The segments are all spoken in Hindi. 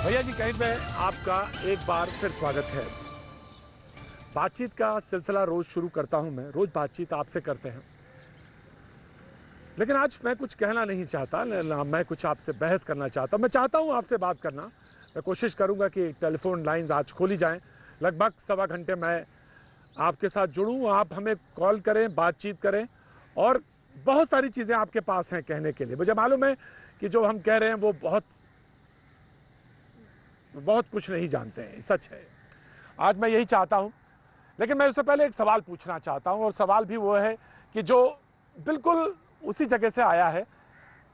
भैया जी कहीं पे आपका एक बार फिर स्वागत है। बातचीत का सिलसिला रोज शुरू करता हूं मैं, रोज बातचीत आपसे करते हैं, लेकिन आज मैं कुछ कहना नहीं चाहता, ना मैं कुछ आपसे बहस करना चाहता। मैं चाहता हूं आपसे बात करना। मैं कोशिश करूंगा कि टेलीफोन लाइंस आज खोली जाएं। लगभग सवा घंटे मैं आपके साथ जुड़ूं, आप हमें कॉल करें, बातचीत करें, और बहुत सारी चीजें आपके पास हैं कहने के लिए। मुझे मालूम है कि जो हम कह रहे हैं वो बहुत कुछ नहीं जानते हैं, सच है। आज मैं यही चाहता हूं, लेकिन मैं उससे पहले एक सवाल पूछना चाहता हूं, और सवाल भी वो है कि जो बिल्कुल उसी जगह से आया है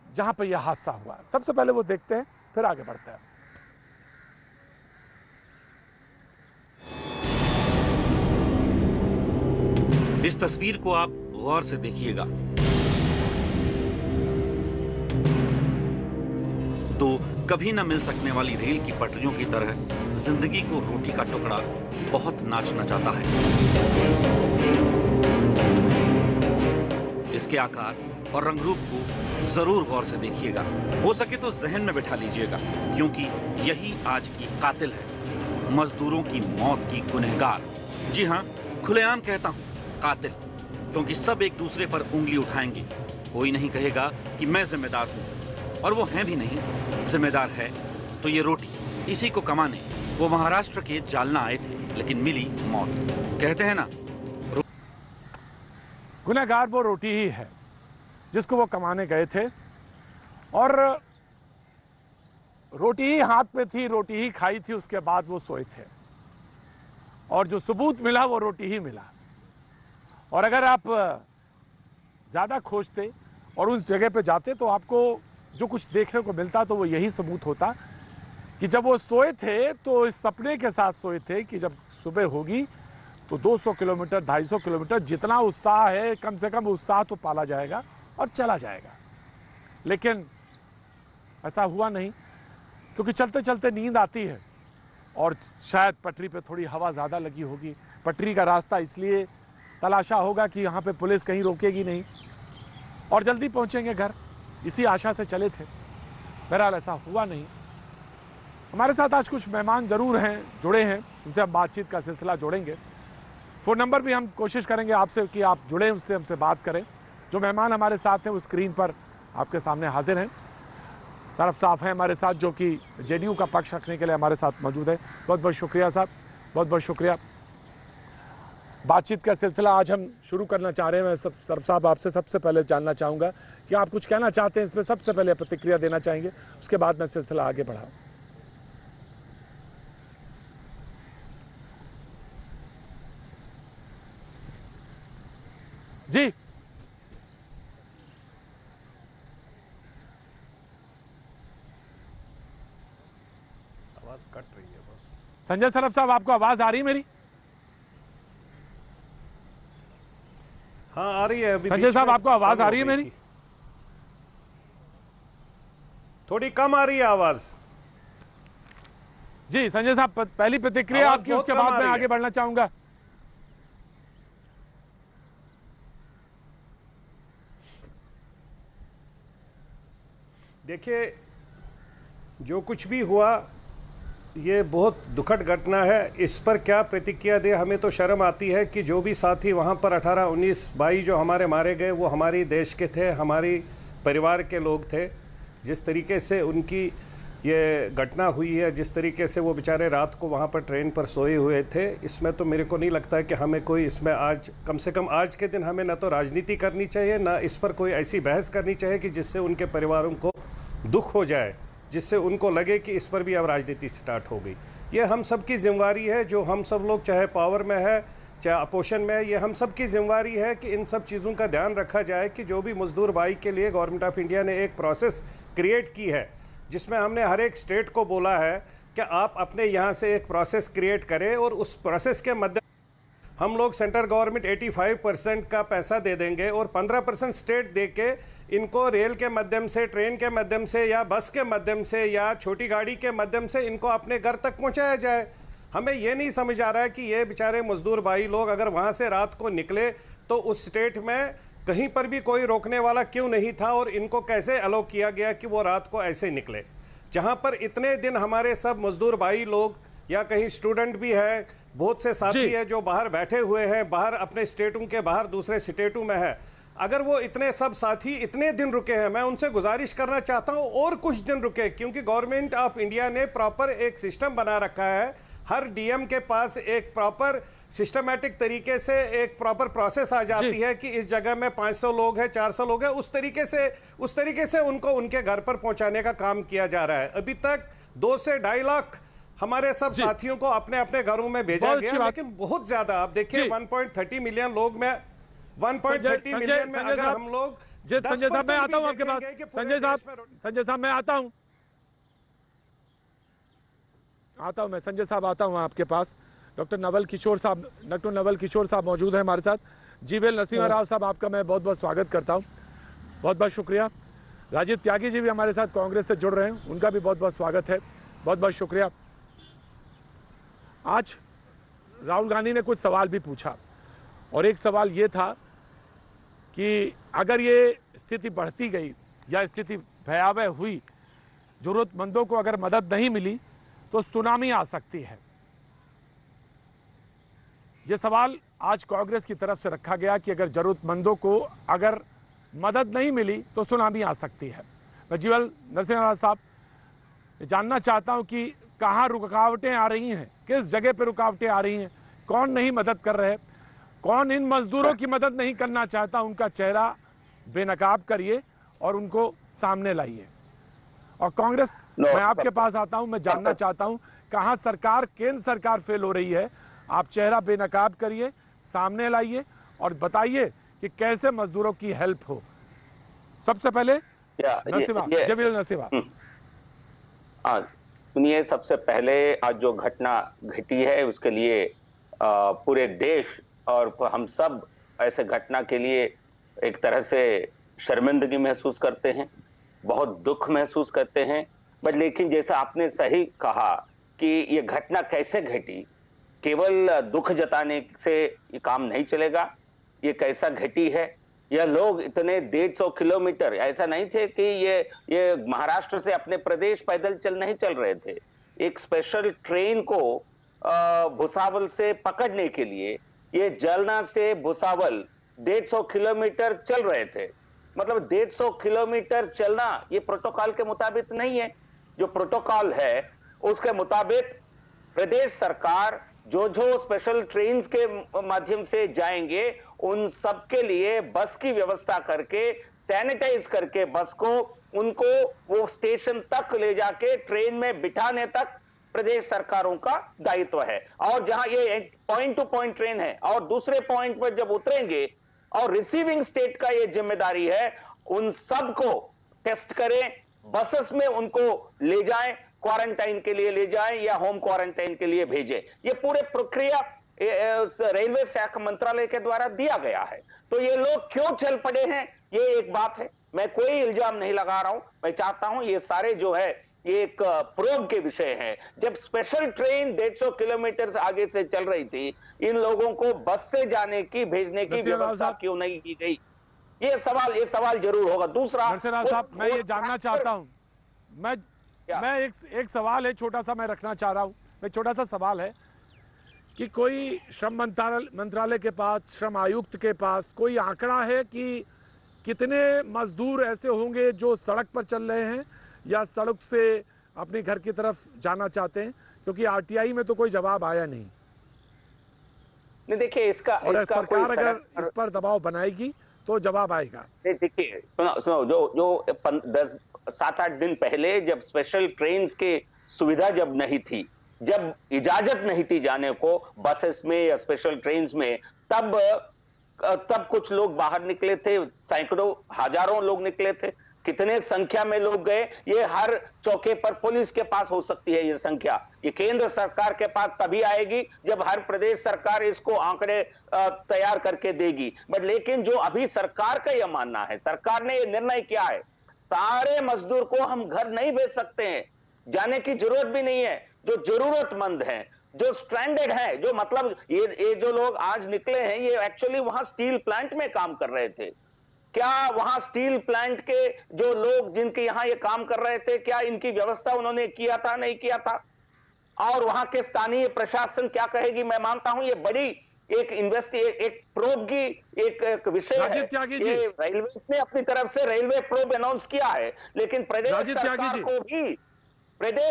जहां पर यह हादसा हुआ। सबसे पहले वो देखते हैं, फिर आगे बढ़ते हैं। इस तस्वीर को आप गौर से देखिएगा। दो कभी न मिल सकने वाली रेल की पटरियों की तरह जिंदगी को रोटी का टुकड़ा बहुत नाचना चाहता है। इसके आकार और रंग रूप को जरूर गौर से देखिएगा। हो सके तो जहन में बिठा लीजिएगा, क्योंकि यही आज की कातिल है, मजदूरों की मौत की गुनहगार। जी हाँ, खुलेआम कहता हूं कातिल, क्योंकि सब एक दूसरे पर उंगली उठाएंगे। कोई नहीं कहेगा कि मैं जिम्मेदार हूं, और वो हैं भी नहीं। जिम्मेदार है तो ये रोटी। इसी को कमाने वो महाराष्ट्र के जालना आए थे, लेकिन मिली मौत। कहते हैं ना, गुनहगार वो रोटी ही है जिसको वो कमाने गए थे, और रोटी ही हाथ पे थी, रोटी ही खाई थी, उसके बाद वो सोए थे, और जो सबूत मिला वो रोटी ही मिला। और अगर आप ज्यादा खोजते और उस जगह पे जाते तो आपको जो कुछ देखने को मिलता तो वो यही सबूत होता कि जब वो सोए थे तो इस सपने के साथ सोए थे कि जब सुबह होगी तो 200 किलोमीटर 250 किलोमीटर जितना उत्साह है, कम से कम उत्साह तो पाला जाएगा और चला जाएगा। लेकिन ऐसा हुआ नहीं, क्योंकि चलते चलते नींद आती है, और शायद पटरी पे थोड़ी हवा ज्यादा लगी होगी। पटरी का रास्ता इसलिए तलाशा होगा कि यहां पे पुलिस कहीं रोकेगी नहीं और जल्दी पहुंचेंगे घर, इसी आशा से चले थे। बहरहाल ऐसा हुआ नहीं। हमारे साथ आज कुछ मेहमान जरूर हैं, जुड़े हैं, उनसे हम बातचीत का सिलसिला जोड़ेंगे। फोन नंबर भी हम कोशिश करेंगे आपसे कि आप जुड़े, उससे हमसे बात करें। जो मेहमान हमारे साथ हैं वो स्क्रीन पर आपके सामने हाजिर हैं। तरफ साफ है हमारे साथ, जो कि जेडीयू का पक्ष रखने के लिए हमारे साथ मौजूद है। बहुत बहुत शुक्रिया साहब, बहुत बहुत शुक्रिया। बातचीत का सिलसिला आज हम शुरू करना चाह रहे हैं। मैं सरफ साहब आपसे सबसे पहले जानना चाहूंगा कि आप कुछ कहना चाहते हैं इसमें, सबसे पहले प्रतिक्रिया देना चाहेंगे, उसके बाद मैं सिलसिला आगे बढ़ाऊं। जी आवाज कट रही है बस। संजय सरफ साहब, आपको आवाज आ रही है मेरी? हाँ आ रही है। अभी संजय साहब, आपको आवाज आ रही है मेरी? थोड़ी कम आ रही है आवाज। जी संजय साहब, पहली प्रतिक्रिया आपकी, उसके बाद मैं आगे बढ़ना चाहूंगा। देखिए, जो कुछ भी हुआ ये बहुत दुखद घटना है। इस पर क्या प्रतिक्रिया दे, हमें तो शर्म आती है कि जो भी साथी वहाँ पर 18, 19, 22 जो हमारे मारे गए वो हमारी देश के थे, हमारी परिवार के लोग थे। जिस तरीके से उनकी ये घटना हुई है, जिस तरीके से वो बेचारे रात को वहाँ पर ट्रेन पर सोए हुए थे, इसमें तो मेरे को नहीं लगता है कि हमें कोई इसमें आज, कम से कम आज के दिन हमें ना तो राजनीति करनी चाहिए, ना इस पर कोई ऐसी बहस करनी चाहिए कि जिससे उनके परिवारों को दुख हो जाए, जिससे उनको लगे कि इस पर भी अब राजनीति स्टार्ट हो गई। ये हम सब की जिम्मेवारी है, जो हम सब लोग चाहे पावर में है चाहे अपोजिशन में है, ये हम सब की जिम्मेवारी है कि इन सब चीज़ों का ध्यान रखा जाए कि जो भी मजदूर भाई के लिए गवर्नमेंट ऑफ इंडिया ने एक प्रोसेस क्रिएट की है, जिसमें हमने हर एक स्टेट को बोला है कि आप अपने यहाँ से एक प्रोसेस क्रिएट करें, और उस प्रोसेस के मध्य हम लोग सेंट्रल गवर्नमेंट 85% का पैसा दे देंगे और 15% स्टेट दे के इनको रेल के माध्यम से, ट्रेन के माध्यम से, या बस के माध्यम से, या छोटी गाड़ी के माध्यम से इनको अपने घर तक पहुंचाया जाए। हमें ये नहीं समझ आ रहा है कि ये बेचारे मजदूर भाई लोग अगर वहाँ से रात को निकले तो उस स्टेट में कहीं पर भी कोई रोकने वाला क्यों नहीं था, और इनको कैसे अलाउ किया गया कि वो रात को ऐसे निकले। जहां पर इतने दिन हमारे सब मजदूर भाई लोग या कहीं स्टूडेंट भी है, बहुत से साथी है जो बाहर बैठे हुए हैं, बाहर अपने स्टेटों के बाहर दूसरे स्टेटों में है, अगर वो इतने सब साथी इतने दिन रुके हैं, मैं उनसे गुजारिश करना चाहता हूं और कुछ दिन रुके, क्योंकि गवर्नमेंट ऑफ इंडिया ने प्रॉपर एक सिस्टम बना रखा है। हर डीएम के पास एक प्रॉपर सिस्टमैटिक तरीके से एक प्रॉपर प्रोसेस आ जाती है कि इस जगह में 500 लोग हैं, 400 लोग हैं, उस तरीके से उनको उनके घर पर पहुंचाने का काम किया जा रहा है। अभी तक 2 से 2.5 लाख हमारे सब साथियों को अपने अपने घरों में भेजा गया, लेकिन बहुत ज्यादा, आप देखिए 1.30 मिलियन लोग में 1.30 मिलियन में अगर हम लोग संजय साहब मैं आता हूं आपके पास, संजय साहब मैं आता हूं मैं संजय साहब आता हूं आपके पास। डॉक्टर नवल किशोर साहब मौजूद हैं हमारे साथ। जीवेल नरसिम्हा राव साहब, आपका मैं बहुत बहुत स्वागत करता हूं, बहुत बहुत शुक्रिया। राजीव त्यागी जी भी हमारे साथ कांग्रेस से जुड़ रहे हैं, उनका भी बहुत बहुत स्वागत है, बहुत बहुत शुक्रिया। आज राहुल गांधी ने कुछ सवाल भी पूछा और एक सवाल ये था कि अगर ये स्थिति बढ़ती गई या स्थिति भयावह हुई, जरूरतमंदों को अगर मदद नहीं मिली तो सुनामी आ सकती है। यह सवाल आज कांग्रेस की तरफ से रखा गया कि अगर जरूरतमंदों को अगर मदद नहीं मिली तो सुनामी आ सकती है। मैं जीवेल नरसिम्हा साहब जानना चाहता हूं कि कहां रुकावटें आ रही हैं, किस जगह पर रुकावटें आ रही हैं, कौन नहीं मदद कर रहे, कौन इन मजदूरों की मदद नहीं करना चाहता, उनका चेहरा बेनकाब करिए और उनको सामने लाइए। और कांग्रेस, मैं आपके पास आता हूं, मैं जानना चाहता हूं कहां सरकार, केंद्र सरकार फेल हो रही है, आप चेहरा बेनकाब करिए, सामने लाइए और बताइए कि कैसे मजदूरों की हेल्प हो। सबसे पहले जीवेल नरसिम्हा। सुनिए, सबसे पहले आज जो घटना घटी है उसके लिए पूरे देश और हम सब ऐसे घटना के लिए एक तरह से शर्मिंदगी महसूस करते हैं, बहुत दुख महसूस करते हैं। बट लेकिन जैसा आपने सही कहा कि ये घटना कैसे घटी, केवल दुख जताने से ये काम नहीं चलेगा। ये कैसा घटी है, यह लोग इतने 150 किलोमीटर, ऐसा नहीं थे कि ये महाराष्ट्र से अपने प्रदेश पैदल नहीं चल रहे थे। एक स्पेशल ट्रेन को भुसावल से पकड़ने के लिए ये जालना से भुसावल 150 किलोमीटर चल रहे थे। मतलब 150 किलोमीटर चलना ये प्रोटोकॉल के मुताबिक नहीं है। जो प्रोटोकॉल है उसके मुताबिक प्रदेश सरकार जो स्पेशल ट्रेन के माध्यम से जाएंगे उन सब के लिए बस की व्यवस्था करके, सैनिटाइज करके बस को, उनको वो स्टेशन तक ले जाके ट्रेन में बिठाने तक प्रदेश सरकारों का दायित्व है। और जहां ये पॉइंट टू पॉइंट ट्रेन है और दूसरे पॉइंट पर जब उतरेंगे और रिसीविंग स्टेट का ये जिम्मेदारी है, उन सब को टेस्ट करें, बसेस में उनको ले जाएं, क्वारंटाइन के लिए ले जाएं या होम क्वारंटाइन के लिए भेजें। ये पूरे प्रक्रिया रेलवे शाखा मंत्रालय के द्वारा दिया गया है। तो ये लोग क्यों चल पड़े हैं, ये एक बात है। मैं कोई इल्जाम नहीं लगा रहा हूं, मैं चाहता हूं ये सारे जो है ये एक प्रोब के विषय है। जब स्पेशल ट्रेन 150 किलोमीटर से आगे से चल रही थी, इन लोगों को बस से जाने की, भेजने की व्यवस्था क्यों नहीं की गई, ये सवाल जरूर होगा। दूसरा, साहब मैं ये जानना चाहता हूं, मैं एक सवाल है छोटा सा मैं रखना चाह रहा हूं। मैं छोटा सा सवाल है कि कोई श्रम मंत्रालय के पास, श्रम आयुक्त के पास कोई आंकड़ा है कि कितने मजदूर ऐसे होंगे जो सड़क पर चल रहे हैं या सड़क से अपने घर की तरफ जाना चाहते हैं? क्योंकि आरटीआई में तो कोई जवाब आया नहीं। देखिए, इसका सरकार अगर इस पर दबाव बनाएगी तो जवाब आएगा। देखिए, सुनो, जो 7-8 दिन पहले जब स्पेशल ट्रेन के सुविधा जब नहीं थी, जब इजाजत नहीं थी जाने को बसेस में या स्पेशल ट्रेन में, तब कुछ लोग बाहर निकले थे, सैकड़ों हजारों लोग निकले थे। कितने संख्या में लोग गए, ये हर चौके पर पुलिस के पास हो सकती है ये संख्या। ये केंद्र सरकार के पास तभी आएगी जब हर प्रदेश सरकार इसको आंकड़े तैयार करके देगी। बट लेकिन जो अभी सरकार का यह मानना है, सरकार ने ये निर्णय किया है, सारे मजदूर को हम घर नहीं भेज सकते हैं, जाने की जरूरत भी नहीं है। जो जरूरतमंद हैं, जो स्ट्रैंडेड है, जो मतलब ये जो लोग आज निकले हैं, ये एक्चुअली वहां स्टील प्लांट में काम कर रहे थे, क्या वहां स्टील प्लांट के जो लोग जिनके यहां ये काम कर रहे थे, क्या इनकी व्यवस्था उन्होंने किया था, नहीं किया था? और वहां के स्थानीय प्रशासन क्या कहेगी? मैं मानता हूं ये बड़ी एक प्रोब की एक विषय है। ये रेलवे ने अपनी तरफ से रेलवे प्रोब अनाउंस किया है, लेकिन प्रदेश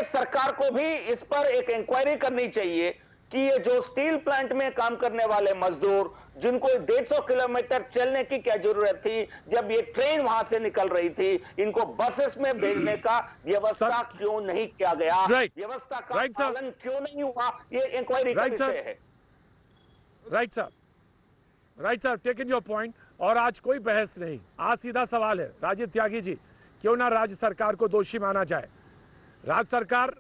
सरकार को भी इस पर एक इंक्वायरी करनी चाहिए कि ये जो स्टील प्लांट में काम करने वाले मजदूर, जिनको 150 किलोमीटर चलने की क्या जरूरत थी, जब ये ट्रेन वहां से निकल रही थी, इनको बसेस में भेजने का व्यवस्था क्यों नहीं किया गया? व्यवस्था का पालन क्यों नहीं हुआ? ये इंक्वायरी का विषय है। Right sir, taken your point. और आज कोई बहस नहीं, आज सीधा सवाल है राजीव त्यागी जी, क्यों ना राज्य सरकार को दोषी माना जाए? राज्य सरकार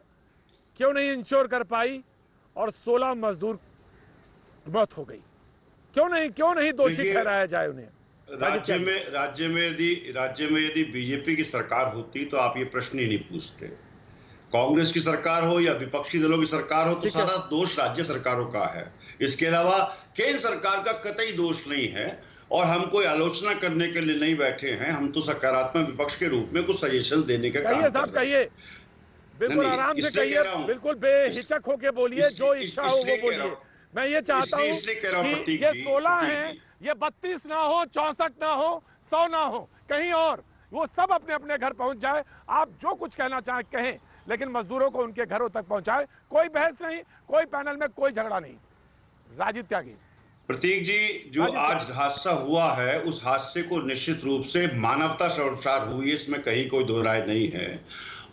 क्यों नहीं इंश्योर कर पाई और 16 मजदूर मौत हो गई? क्यों नहीं दोषी ठहराया जाए उन्हें? राज्य में यदि बीजेपी की सरकार होती तो आप ये प्रश्न ही नहीं पूछते। कांग्रेस की सरकार हो या विपक्षी दलों की सरकार हो तो सारा दोष राज्य सरकारों का है। इसके अलावा केंद्र सरकार का कतई दोष नहीं है और हम कोई आलोचना करने के लिए नहीं बैठे हैं। हम तो सकारात्मक विपक्ष के रूप में कुछ सजेशन देने का काम कर रहे हैं। बिल्कुल आराम से कहिए, बिल्कुल बेहिचक होके बोलिए, जो इच्छा हो वो बोलिए। मैं ये चाहता हूँ कि ये 16 हैं, ये 32 ना हो, 64 ना हो, 100 ना हो, कहीं और वो सब अपने अपने घर पहुंच जाए। आप जो कुछ कहना चाहें कहें, लेकिन मजदूरों को उनके घरों तक पहुंचाए। कोई बहस नहीं, कोई पैनल में कोई झगड़ा नहीं। राजीव त्यागी। प्रतीक जी, जो आज हादसा हुआ है उस हादसे को निश्चित रूप से मानवता शर्मसार हुई है, इसमें कहीं कोई दो राय नहीं है।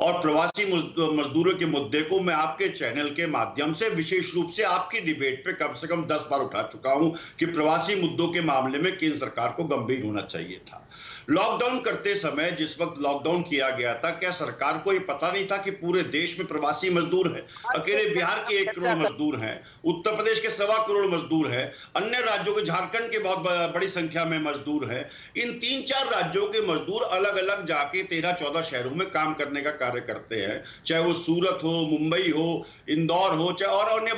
और प्रवासी मजदूरों के मुद्दे को मैं आपके चैनल के माध्यम से विशेष रूप से आपकी डिबेट पे कम से कम 10 बार उठा चुका हूं कि प्रवासी मुद्दों के मामले में केंद्र सरकार को गंभीर होना चाहिए था। लॉकडाउन करते समय, जिस वक्त लॉकडाउन किया गया था, क्या सरकार को ये पता नहीं था कि पूरे देश में प्रवासी मजदूर हैं? अकेले बिहार के 1 करोड़ मजदूर हैं, उत्तर प्रदेश के 1.25 करोड़ मजदूर हैं, अन्य राज्यों के, झारखंड के बहुत बड़ी संख्या में मजदूर हैं। इन 3-4 राज्यों के मजदूर अलग अलग जाके 13-14 शहरों में काम करने का कार्य करते हैं, चाहे वो सूरत हो, मुंबई हो, इंदौर हो, चाहे और अन्य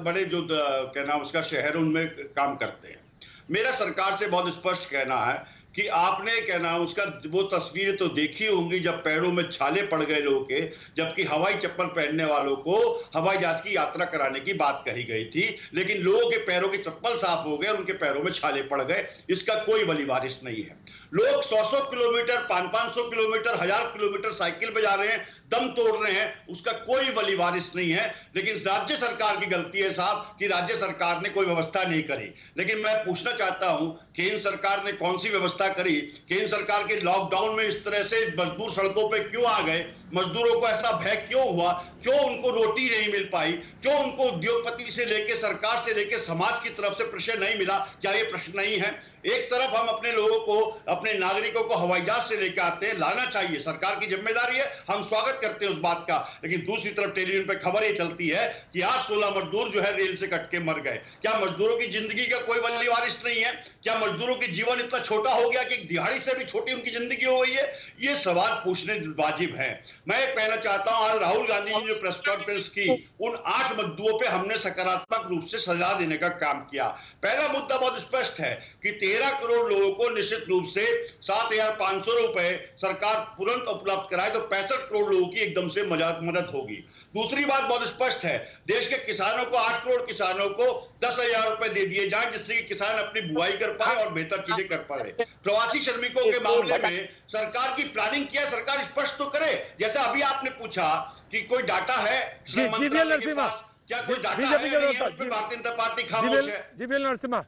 बड़े जो क्या नाम उसका शहर, उनमें काम करते हैं। मेरा सरकार से बहुत स्पष्ट कहना है कि आपने क्या नाम उसका वो तस्वीरें तो देखी होंगी जब पैरों में छाले पड़ गए लोगों के, जबकि हवाई चप्पल पहनने वालों को हवाई जहाज की यात्रा कराने की बात कही गई थी, लेकिन लोगों के पैरों के चप्पल साफ हो गए और उनके पैरों में छाले पड़ गए। इसका कोई वली वारिस नहीं है। लोग 100-100 किलोमीटर, 500-500 किलोमीटर, 1000 किलोमीटर साइकिल पे जा रहे हैं, दम तोड़ रहे हैं, उसका कोई वली वारिस नहीं है। लेकिन राज्य सरकार की गलती है साहब कि राज्य सरकार ने कोई व्यवस्था नहीं करी। लेकिन मैं पूछना चाहता हूं, केंद्र सरकार ने कौन सी व्यवस्था करी? केंद्र सरकार के लॉकडाउन में इस तरह से मजदूर सड़कों पे क्यों आ गए? मजदूरों को ऐसा भय क्यों हुआ? क्यों उनको रोटी नहीं मिल पाई? क्यों उनको उद्योगपति से लेके, सरकार से लेके, समाज की तरफ से प्रेशर नहीं मिला? क्या ये प्रश्न नहीं है? एक तरफ हम अपने लोगों को, अपने नागरिकों को हवाई जहाज से लेकर आते हैं, लाना चाहिए, सरकार की जिम्मेदारी है, हम स्वागत करते हैं उस बात का। लेकिन दूसरी तरफ टेलीविजन पे खबर ये चलती है कि आज 16 मजदूर जो है रेल से कट के मर गए। क्या मजदूरों की जिंदगी का कोई वली वारिस नहीं है? क्या मजदूरों की जीवन इतना छोटा हो गया कि एक दिहाड़ी से भी छोटी उनकी जिंदगी हो गई है? ये सवाल पूछने वाजिब है। मैं एक कहना चाहता हूं, आज राहुल गांधी ने जो प्रेस कॉन्फ्रेंस की, उन 8 मुद्दों पे हमने सकारात्मक रूप से सजा देने का काम किया। पहला मुद्दा बहुत स्पष्ट है कि 13 करोड़ लोगों को निश्चित रूप से 7,500 रुपए सरकार तुरंत उपलब्ध कराए तो 65 करोड़ लोगों की एकदम से मदद होगी। दूसरी बात बहुत स्पष्ट है, देश के किसानों को, 8 करोड़ किसानों को 10,000 रुपए दे दिए जाए, जिससे कि किसान अपनी बुआई कर पाए और बेहतर चीजें कर पाए। प्रवासी श्रमिकों के मामले में सरकार की प्लानिंग क्या है? सरकार स्पष्ट तो करे। जैसा अभी आपने पूछा कि कोई डाटा है श्रम मंत्रालय के पास, क्या कोई डाटा है? उस पर भारतीय जनता पार्टी खामोश है। जी बिल Narasimha,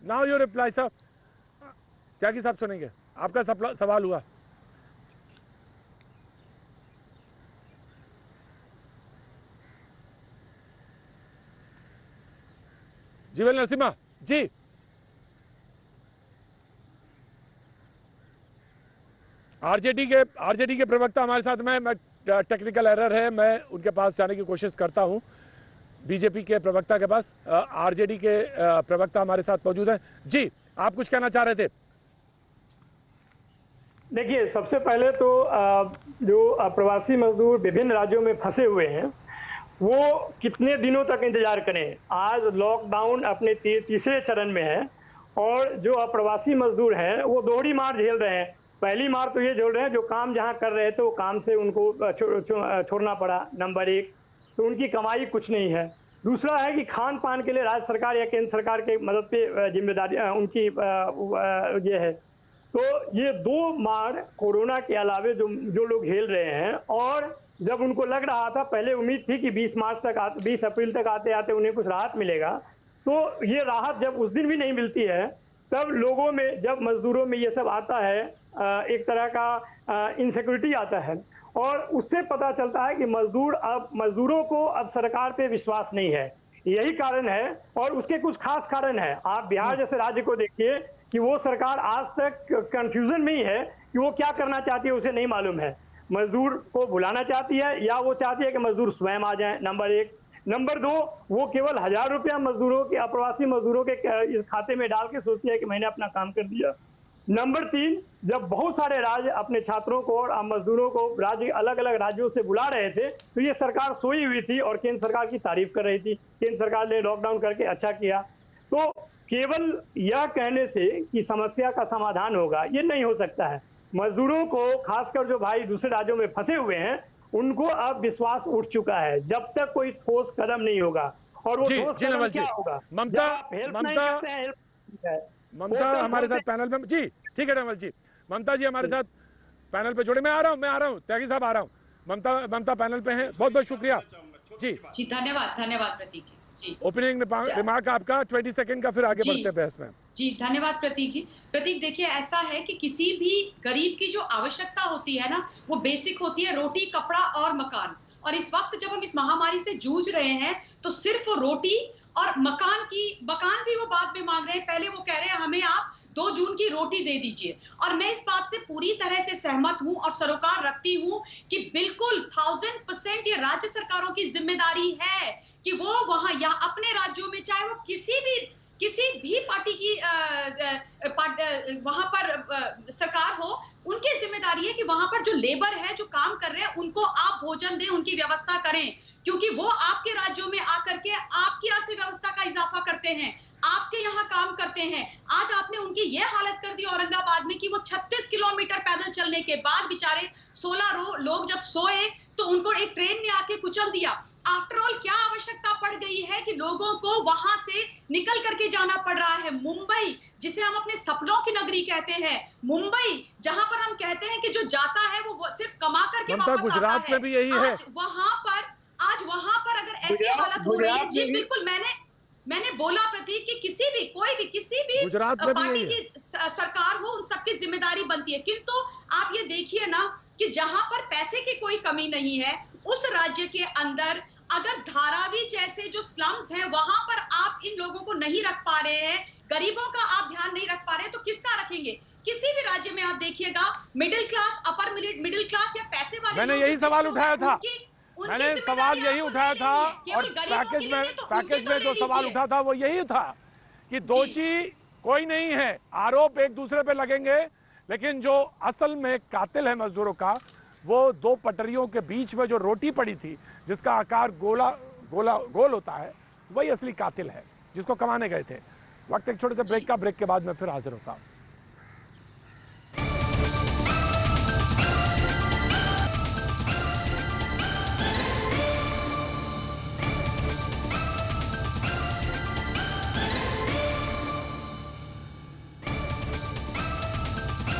now your reply sir. Tyagi साहब सुनेंगे, आपका सवाल हुआ। जीवन नरसिम्हा जी, आरजेडी के प्रवक्ता हमारे साथ में टेक्निकल एरर है, मैं उनके पास जाने की कोशिश करता हूं, बीजेपी के प्रवक्ता के पास। आरजेडी के प्रवक्ता हमारे साथ मौजूद हैं। जी, आप कुछ कहना चाह रहे थे? देखिए, सबसे पहले तो जो प्रवासी मजदूर विभिन्न राज्यों में फंसे हुए हैं, वो कितने दिनों तक इंतजार करें? आज लॉकडाउन अपने तीसरे चरण में है और जो अप्रवासी मजदूर हैं वो दोहरी मार झेल रहे हैं। पहली मार तो ये झेल रहे हैं जो काम जहां कर रहे थे वो काम से उनको छोड़ना पड़ा, नंबर एक, तो उनकी कमाई कुछ नहीं है। दूसरा है कि खान पान के लिए राज्य सरकार या केंद्र सरकार के मदद पे जिम्मेदारी उनकी ये है। तो ये दो मार कोरोना के अलावे जो लोग झेल रहे हैं, और जब उनको लग रहा था, पहले उम्मीद थी कि 20 अप्रैल तक आते आते उन्हें कुछ राहत मिलेगा, तो ये राहत जब उस दिन भी नहीं मिलती है, तब लोगों में, जब मजदूरों में ये सब आता है, एक तरह का इनसिक्योरिटी आता है, और उससे पता चलता है कि मजदूरों को अब सरकार पे विश्वास नहीं है। यही कारण है, और उसके कुछ खास कारण है। आप बिहार जैसे राज्य को देखिए कि वो सरकार आज तक कंफ्यूजन में ही है कि वो क्या करना चाहती है, उसे नहीं मालूम है। मजदूर को बुलाना चाहती है या वो चाहती है कि मजदूर स्वयं आ जाएं, नंबर एक। नंबर दो, वो केवल 1000 रुपया मजदूरों के, अप्रवासी मजदूरों के खाते में डाल के सोचती है कि मैंने अपना काम कर दिया। नंबर तीन, जब बहुत सारे राज्य अपने छात्रों को और मजदूरों को राज्य अलग अलग राज्यों से बुला रहे थे, तो ये सरकार सोई हुई थी और केंद्र सरकार की तारीफ कर रही थी। केंद्र सरकार ने लॉकडाउन करके अच्छा किया। तो केवल यह कहने से कि समस्या का समाधान होगा, ये नहीं हो सकता है। मजदूरों को, खासकर जो भाई दूसरे राज्यों में फंसे हुए हैं, उनको अब विश्वास उठ चुका है। जब तक कोई ठोस कदम नहीं होगा, और वो ठोस कदम क्या होगा? ममता हमारे साथ पैनल में, जी ठीक है नवल जी, ममता जी हमारे साथ पैनल पे जुड़े। मैं आ रहा हूँ त्यागी साहब, आ रहा हूँ। ममता पैनल पे हैं, बहुत बहुत शुक्रिया जी। धन्यवाद प्रतीक जी। ओपनिंग रिमार्क आपका 20 सेकंड का, फिर आगे बढ़ते हैं बहस में। जी धन्यवाद प्रतीक जी। प्रतीक देखिए, ऐसा है कि किसी भी गरीब की जो आवश्यकता होती है ना, वो बेसिक होती है रोटी, कपड़ा और मकान। और इस वक्त जब हम इस महामारी से जूझ रहे हैं, तो सिर्फ रोटी और मकान भी वो बाद में मांग रहे हैं। पहले वो कह रहे हैं हमें आप 2 जून की रोटी दे दीजिए। और मैं इस बात से पूरी तरह से सहमत हूं और सरोकार रखती हूं कि बिल्कुल 1000% ये राज्य सरकारों की जिम्मेदारी है कि वो वहां या अपने राज्यों में, चाहे वो किसी भी पार्टी की वहां पर सरकार हो, उनकी जिम्मेदारी है कि वहां पर जो लेबर है, जो काम कर रहे हैं, उनको आप भोजन दें, उनकी व्यवस्था करें, क्योंकि वो आपके राज्यों में आकर के आपकी अर्थव्यवस्था का इजाफा करते हैं, आपके यहाँ काम करते हैं। आज आपने उनकी ये हालत कर दी औरंगाबाद में कि वो 36 किलोमीटर पैदल चलने के बाद बेचारे 16 लोग जब सोए तो उनको एक ट्रेन में आके कुचल दिया। आफ्टर ऑल क्या आवश्यकता पड़ गई है कि लोगों को वहां से निकल करके जाना पड़ रहा है। मुंबई, जिसे हम अपने सपनों की नगरी कहते हैं, मुंबई जहां पर हम कहते हैं कि जो जाता है वो सिर्फ कमा करके वापस आता है। गुजरात में भी यही है। आज वहां पर अगर ऐसी हालत हो रही है, जी बिल्कुल, मैंने बोला प्रतीक कि किसी भी पार्टी की सरकार हो, उन सबकी जिम्मेदारी बनती है। किंतु आप ये देखिए ना कि जहां पर पैसे की कोई कमी नहीं है, उस राज्य के अंदर अगर धारावी जैसे जो स्लम्स हैं, वहां पर आप इन लोगों को नहीं रख पा रहे हैं, गरीबों का आप ध्यान नहीं रख पा रहे, तो किसका रखेंगे? किसी भी राज्य में आप देखिएगा, middle class, upper middle class या पैसे वाले, मैंने यही सवाल उठाया था, मैंने सवाल यही उठाया था, और पैकेज में जो सवाल उठा था वो यही था कि दोषी कोई नहीं है, आरोप एक दूसरे पे लगेंगे, लेकिन जो असल में कातिल है मजदूरों का, वो 2 पटरियों के बीच में जो रोटी पड़ी थी, जिसका आकार गोल होता है, वही असली कातिल है, जिसको कमाने गए थे। वक्त एक छोटे से ब्रेक का, ब्रेक के बाद मैं फिर हाजिर होता हूं।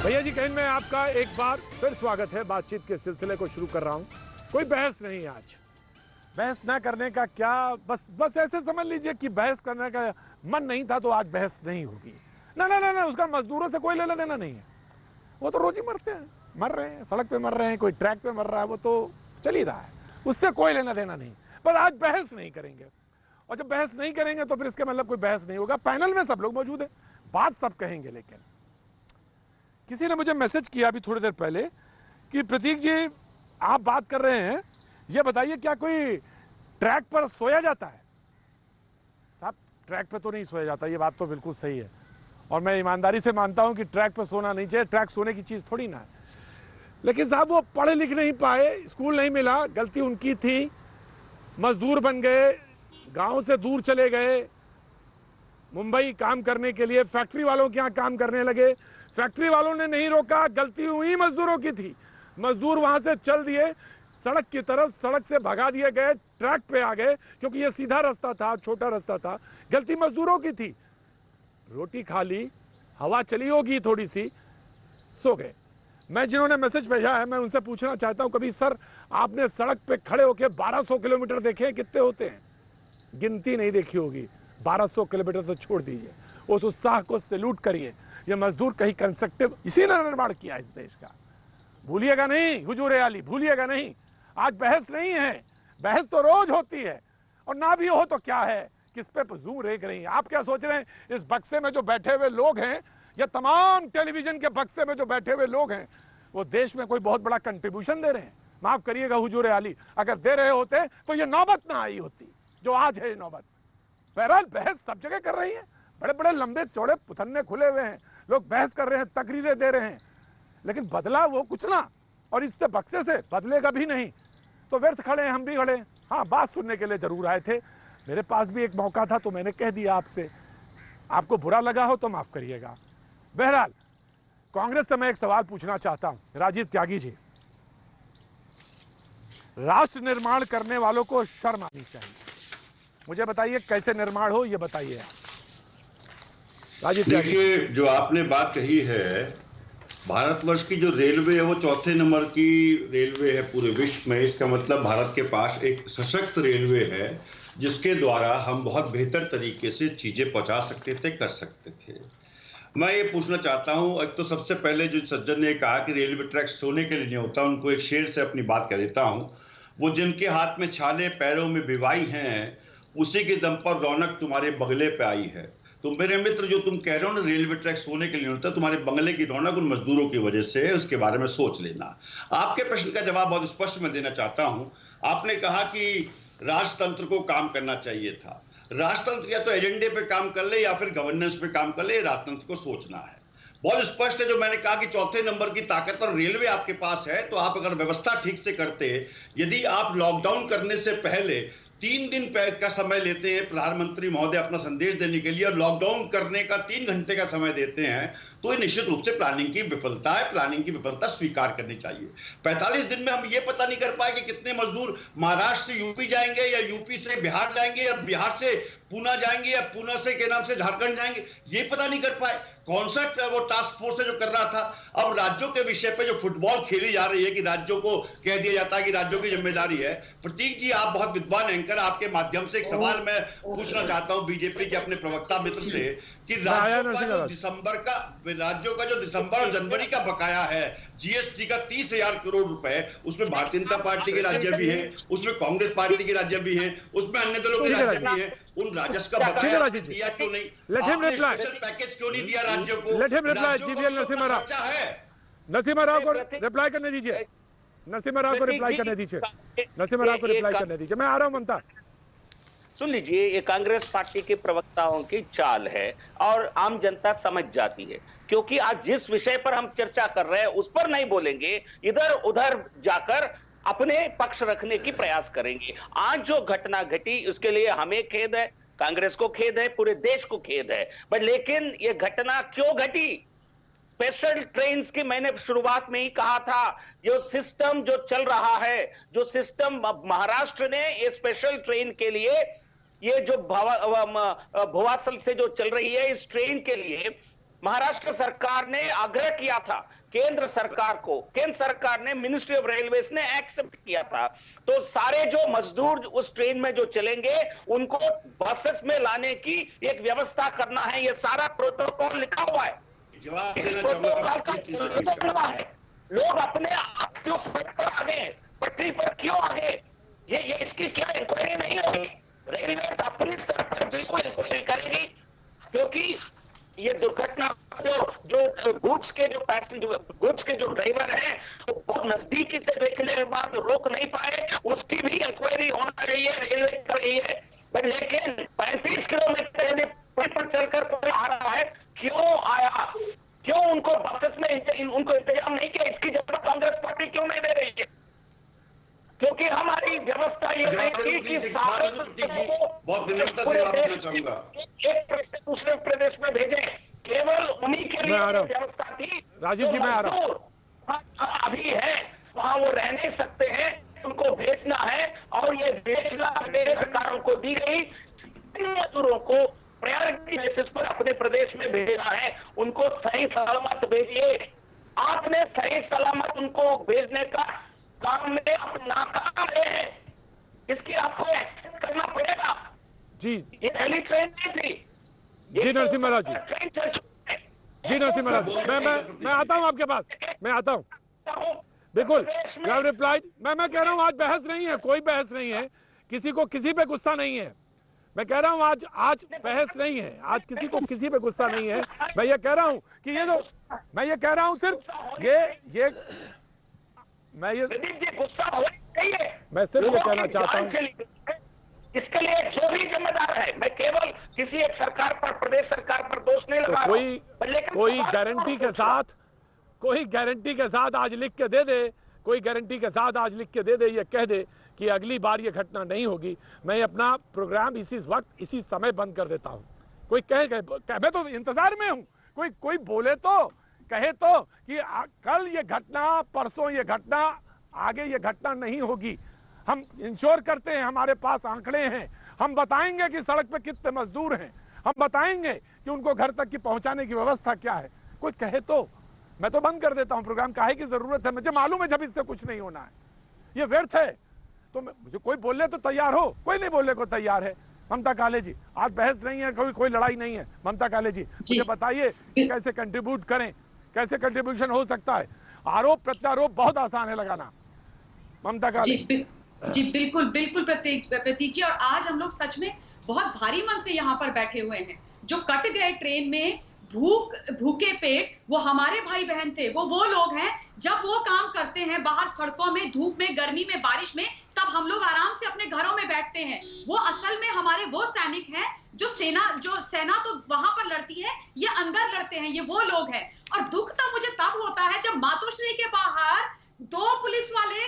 भैया जी कहीं में आपका एक बार फिर स्वागत है। बातचीत के सिलसिले को शुरू कर रहा हूं। कोई बहस नहीं है आज, बहस ना करने का क्या, बस ऐसे समझ लीजिए कि बहस करने का मन नहीं था तो आज बहस नहीं होगी। ना, उसका मजदूरों से कोई लेना देना नहीं है। वो तो रोज ही मर रहे हैं, सड़क पे मर रहे हैं, कोई ट्रैक पे मर रहा है, वो तो चल ही रहा है, उससे कोई लेना देना नहीं। पर आज बहस नहीं करेंगे, और जब बहस नहीं करेंगे तो फिर इसके मतलब कोई बहस नहीं होगा। पैनल में सब लोग मौजूद हैं, बात सब कहेंगे, लेकिन किसी ने मुझे मैसेज किया अभी थोड़ी देर पहले कि प्रतीक जी आप बात कर रहे हैं, ये बताइए क्या कोई ट्रैक पर सोया जाता है? साहब ट्रैक पे तो नहीं सोया जाता, ये बात तो बिल्कुल सही है, और मैं ईमानदारी से मानता हूं कि ट्रैक पर सोना नहीं चाहिए, ट्रैक सोने की चीज थोड़ी ना है। लेकिन साहब वो पढ़ लिख नहीं पाए, स्कूल नहीं मिला, गलती उनकी थी, मजदूर बन गए, गांव से दूर चले गए, मुंबई काम करने के लिए फैक्ट्री वालों के यहाँ काम करने लगे। फैक्ट्री वालों ने नहीं रोका, गलती हुई मजदूरों की थी। मजदूर वहां से चल दिए सड़क की तरफ, सड़क से भगा दिए गए, ट्रैक पे आ गए, क्योंकि ये सीधा रास्ता था, छोटा रास्ता था। गलती मजदूरों की थी। रोटी खा ली, हवा चली होगी थोड़ी सी, सो गए। मैं जिन्होंने मैसेज भेजा है, मैं उनसे पूछना चाहता हूं, कभी सर आपने सड़क पे खड़े होकर 1200 किलोमीटर देखे हैं? कितने होते हैं? गिनती नहीं देखी होगी। 1200 किलोमीटर तो छोड़ दीजिए। उस उत्साह को सैल्यूट करिए। ये मजदूर कहीं कंस्ट्रक्टिव इसी ने निर्माण किया इस देश का। भूलिएगा नहीं हुजूर आली, भूलिएगा नहीं। आज बहस नहीं है, बहस तो रोज होती है, और ना भी हो तो क्या है, किस पे जूम रेख रही है। आप क्या सोच रहे हैं इस बक्से में जो बैठे हुए लोग हैं, या तमाम टेलीविजन के बक्से में जो बैठे हुए लोग हैं, वो देश में कोई बहुत बड़ा कंट्रीब्यूशन दे रहे हैं? माफ करिएगा हुजूर आली, अगर दे रहे होते तो ये नौबत ना आई होती जो आज है ये नौबत। बहरहाल बहस सब जगह कर रही है, बड़े बड़े लंबे चौड़े पुथन्ने खुले हुए हैं, लोग बहस कर रहे हैं, तकरीरें दे रहे हैं, लेकिन बदला वो कुछ ना, और इससे बक्से से बदलेगा भी नहीं। तो व्यर्थ खड़े हैं, हम भी खड़े हैं। हाँ, बात सुनने के लिए जरूर आए थे, मेरे पास भी एक मौका था तो मैंने कह दिया आपसे। आपको बुरा लगा हो तो माफ करिएगा। बहरहाल कांग्रेस से मैं एक सवाल पूछना चाहता हूं, राजीव त्यागी जी। राष्ट्र निर्माण करने वालों को शर्म आनी चाहिए। मुझे बताइए कैसे निर्माण हो, ये बताइए राजीव त्यागी। देखिए, जो आपने बात कही है, भारतवर्ष की जो रेलवे है वो चौथे नंबर की रेलवे है पूरे विश्व में। इसका मतलब भारत के पास एक सशक्त रेलवे है जिसके द्वारा हम बहुत बेहतर तरीके से चीजें पहुंचा सकते थे, कर सकते थे। मैं ये पूछना चाहता हूं, एक तो सबसे पहले जो सज्जन ने कहा कि रेलवे ट्रैक सोने के लिए नहीं होता, उनको एक शेर से अपनी बात कह देता हूं। वो जिनके हाथ में छाले पैरों में बिवाई हैं, उसी के दम पर रौनक तुम्हारे बगले पे आई है। तो मेरे मित्र, जो तुम कह रहे हो ना रेलवे ट्रैक सोने के लिए होता है, तुम्हारे बंगले की रौनक उन मजदूरों की वजह से है, उसके बारे में सोच लेना। आपके प्रश्न का जवाब बहुत स्पष्ट मैं देना चाहता हूं। आपने कहा कि राजतंत्र को काम करना चाहिए था। राजतंत्र या तो एजेंडे पे काम कर ले या फिर गवर्नेंस पे काम कर ले, राजतंत्र को सोचना है। बहुत स्पष्ट है जो मैंने कहा कि चौथे नंबर की ताकतवर रेलवे आपके पास है, तो आप अगर व्यवस्था ठीक से करते, यदि आप लॉकडाउन करने से पहले 3 दिन का समय लेते हैं प्रधानमंत्री महोदय अपना संदेश देने के लिए, और लॉकडाउन करने का 3 घंटे का समय देते हैं, तो ये निश्चित रूप से प्लानिंग की विफलता है। प्लानिंग की विफलता स्वीकार करनी चाहिए। 45 दिन में हम ये पता नहीं कर पाए कि कितने मजदूर महाराष्ट्र से यूपी जाएंगे, या यूपी से बिहार जाएंगे, या बिहार से पूना जाएंगे, या पूना से के नाम से झारखंड जाएंगे, ये पता नहीं कर पाए। कौन सा वो टास्क फोर्स है जो कर रहा था। अब राज्यों के विषय पे जो फुटबॉल खेली जा रही है कि राज्यों को कह दिया जाता है कि राज्यों की जिम्मेदारी है। प्रतीक जी, आप बहुत विद्वान एंकर, आपके माध्यम से एक सवाल मैं पूछना चाहता हूं बीजेपी के अपने प्रवक्ता मित्र से कि राज्यों का जो दिसंबर और जनवरी का बकाया है जीएसटी का 30,000 करोड़ रुपए, उसमें भारतीय जनता पार्टी के राज्य भी हैं, उसमें कांग्रेस पार्टी के राज्य भी हैं, उसमें अन्य दलों के राज्य भी हैं। उन राजस्व का बकाया दिया क्यों नहीं? आपने स्पेशल पैकेज क्यों नहीं दिया राज्यों को? नरसिम्हा राव को रिप्लाई करने दीजिए। नरसिम्हा राव को रिप्लाई करने दीजिए। नरसिम्हा राव को रिप्लाई करने दीजिए। मैं आ रहा हूं ममता। सुन लीजिए, ये कांग्रेस पार्टी के प्रवक्ताओं की चाल है और आम जनता समझ जाती है, क्योंकि आज जिस विषय पर हम चर्चा कर रहे हैं उस पर नहीं बोलेंगे, इधर उधर जाकर अपने पक्ष रखने की प्रयास करेंगे। आज जो घटना घटी उसके लिए हमें खेद है, कांग्रेस को खेद है, पूरे देश को खेद है। बट लेकिन ये घटना क्यों घटी? स्पेशल ट्रेन्स की मैंने शुरुआत में ही कहा था, जो सिस्टम जो चल रहा है, जो सिस्टम महाराष्ट्र ने ये स्पेशल ट्रेन के लिए, ये जो भुवासल से जो चल रही है इस ट्रेन के लिए महाराष्ट्र सरकार ने आग्रह किया था केंद्र सरकार को, केंद्र सरकार ने मिनिस्ट्री ऑफ रेलवेज ने एक्सेप्ट किया था। तो सारे जो मजदूर उस ट्रेन में जो चलेंगे उनको बसेस में लाने की एक व्यवस्था करना है। ये सारा प्रोटोकॉल लिखा हुआ है, इस प्रोटोकॉल का है। लोग अपने आप क्यों सड़क पर आ गए, पटरी पर क्यों आ गए, ये इसकी क्या इंक्वायरी नहीं होगी? रेलवे अपने स्तर पर बिल्कुल इंक्वायरी करेगी, क्योंकि ये दुर्घटना जो गुड्स के जो ड्राइवर हैं तो बहुत नजदीकी से देखने के बाद रोक नहीं पाए, उसकी भी इंक्वायरी होना चाहिए, रेलवे कर रही है। पर लेकिन 35 किलोमीटर पर चलकर कोई आ रहा है, क्यों आया? क्यों उनको बसेस में उनको इंतजाम नहीं किया? इसकी जवाब कांग्रेस पार्टी क्यों नहीं दे रही है? क्योंकि हमारी व्यवस्था ये नहीं थी कि बहुत विनम्रता से बात करना चाहूंगा, एक प्रदेश से दूसरे प्रदेश में भेजें, केवल उन्हीं के लिए व्यवस्था थी। राजीव जी, मैं आ रहा हूँ। अभी है वहाँ वो रह नहीं सकते हैं, उनको भेजना है और ये भेजना सरकारों को दी गई। मजदूरों को प्रायोरिटी बेसिस पर अपने प्रदेश में भेजना है, उनको सही सलामत भेजिए। आपने सही सलामत उनको भेजने का काम में आप नाकाम रहे हैं, इसकी आपको एक्सेप्ट करना पड़ेगा। जी, ये पहली ट्रेन नहीं थी। जी नरसिम्हा राव जी, ट्रेन चल चुकी है। जी नरसिम्हा राव जी, मैं आता हूँ आपके पास, मैं आता हूँ। बिल्कुल, यू हैव रिप्लाइड। मैं कह रहा हूँ आज बहस नहीं है, कोई बहस नहीं है, किसी को किसी पे गुस्सा नहीं है। मैं कह रहा हूँ आज बहस नहीं है, आज किसी को किसी पे गुस्सा नहीं है। मैं ये कह रहा हूँ कि ये जो मैं ये कह रहा हूँ सिर्फ ये मैं ये गुस्सा होना चाहिए। मैं सिर्फ ये कहना चाहता हूँ, इसके लिए जो भी जिम्मेदार है, मैं केवल किसी एक सरकार पर, प्रदेश सरकार पर दोष नहीं लगा रहा हूं। कोई गारंटी के साथ आज लिख के दे दे, कोई गारंटी के साथ आज लिख के दे दे, ये कह दे कि अगली बार ये घटना नहीं होगी, मैं अपना प्रोग्राम इसी वक्त इसी समय बंद कर देता हूँ। कोई कहे मैं तो इंतजार में हूँ, कोई बोले तो, कहे तो कि कल ये घटना, परसों ये घटना, आगे ये घटना नहीं होगी। हम इंश्योर करते हैं, हमारे पास आंकड़े हैं, हम बताएंगे कि सड़क पे कितने मजदूर हैं, हम बताएंगे कि उनको घर तक की पहुंचाने की व्यवस्था क्या है। कोई कहे तो मैं तो बंद कर देता हूं प्रोग्राम, काहे की जरूरत है, मुझे मालूम है जब इससे कुछ नहीं होना है, ये व्यर्थ है। तो मुझे कोई बोलने तो तैयार हो, कोई नहीं बोलने को तैयार है। ममता काले जी, आज बहस नहीं है, कोई लड़ाई नहीं है। ममता काले जी, मुझे बताइए कैसे कंट्रीब्यूट करें, कैसे कंट्रीब्यूशन हो सकता है। आरोप प्रत्यारोप बहुत आसान है लगाना। ममता काले जी बिल्कुल प्रतीक जी, और आज हम लोग सच में बहुत भारी मन से यहाँ पर बैठे हुए हैं। जो कट गए ट्रेन में भूखे पेट, वो हमारे भाई बहन थे, वो लोग हैं। जब वो काम करते हैं बाहर सड़कों में, धूप में, गर्मी में, बारिश में, तब हम लोग आराम से अपने घरों में बैठते हैं। वो असल में हमारे वो सैनिक हैं जो सेना तो वहां पर लड़ती है, ये अंदर लड़ते हैं, ये वो लोग हैं। और दुख तो मुझे तब होता है जब मातोश्री के बाहर 2 पुलिस वाले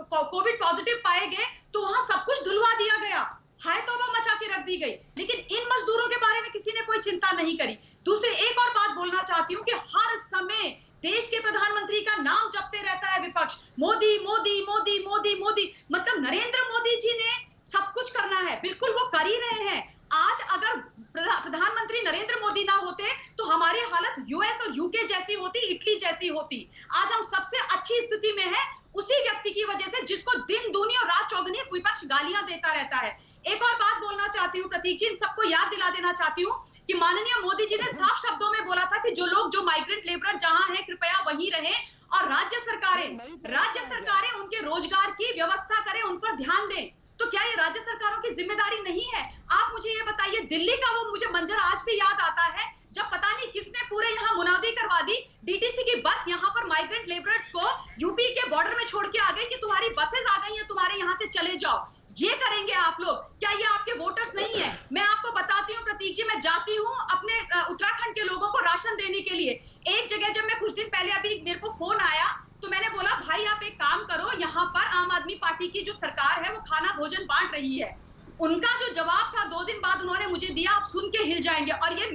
कोविड पॉजिटिव पाए गए तो वहां सब कुछ धुलवा दिया गया, हाय तौबा मचा के रख दी गई। लेकिन इन मजदूरों के बारे में किसी ने कोई चिंता नहीं करी। दूसरे एक और बात बोलना चाहती हूँ कि हर समय देश के प्रधानमंत्री का नाम जपते रहता है विपक्ष, मोदी मोदी मोदी मोदी मोदी। मतलब नरेंद्र मोदी जी ने सब कुछ करना है, बिल्कुल वो कर ही रहे हैं। आज अगर प्रधानमंत्री नरेंद्र मोदी ना होते तो हमारी हालत यूएस और यूके जैसी होती, इटली जैसी होती। आज हम सबसे अच्छी स्थिति में हैं उसी व्यक्ति की वजह से जिसको दिन दूनी और रात चौगुनी विपक्ष गालियां देता रहता है। एक और बात बोलना चाहती हूँ प्रतीक जी, इन सबको याद दिला देना चाहती हूँ कि माननीय मोदी जी ने साफ शब्दों में बोला था कि जो माइग्रेंट लेबर जहां हैं कृपया वहीं रहें, और राज्य सरकारें उनके रोजगार की व्यवस्था करें, उन पर ध्यान दें। तो क्या ये राज्य सरकारों की जिम्मेदारी नहीं है? आप मुझे ये बताइए, दिल्ली का वो मुझे मंजर आज भी याद आता है जब पता नहीं किसने पूरे यहाँ मुनादी करवा दी, डीटीसी की बस यहाँ पर माइग्रेंट लेबरर्स को यूपी के बॉर्डर में छोड़ के आ गई कि तुम्हारी बसेस आ गई हैं, तुम्हारे यहाँ से चले जाओ। ये करेंगे आप लोग? क्या ये आपके वोटर्स नहीं है? मैं आपको बताती हूँ प्रतीक जी, मैं जाती हूँ अपने उत्तराखंड के लोगों को राशन देने के लिए। एक जगह जब मैं कुछ दिन पहले, अभी मेरे को फोन आया तो मैंने बोला भाई आप एक काम करो, यहाँ पर आम आदमी पार्टी की जो सरकार है वो खाना भोजन बांट रही है। उनका जो जवाब था 2 दिन बाद उन्होंने मुझे दिया, आप सुन के हिल जाएंगे। और ये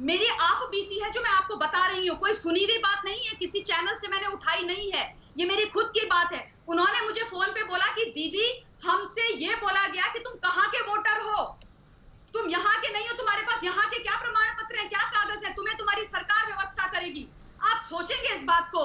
मेरी आप बीती है जो मैं आपको बता रही हूँ, कोई सुनी हुई बात नहीं है, किसी चैनल से मैंने उठाई नहीं है, ये मेरी खुद की बात है। उन्होंने मुझे फोन पे बोला कि दीदी हमसे ये बोला गया कि तुम कहाँ के वोटर हो, तुम यहाँ के नहीं हो, तुम्हारे पास यहाँ के क्या प्रमाण पत्र है, क्या कागज है, तुम्हें तुम्हारी सरकार व्यवस्था करेगी। आप सोचेंगे इस बात को।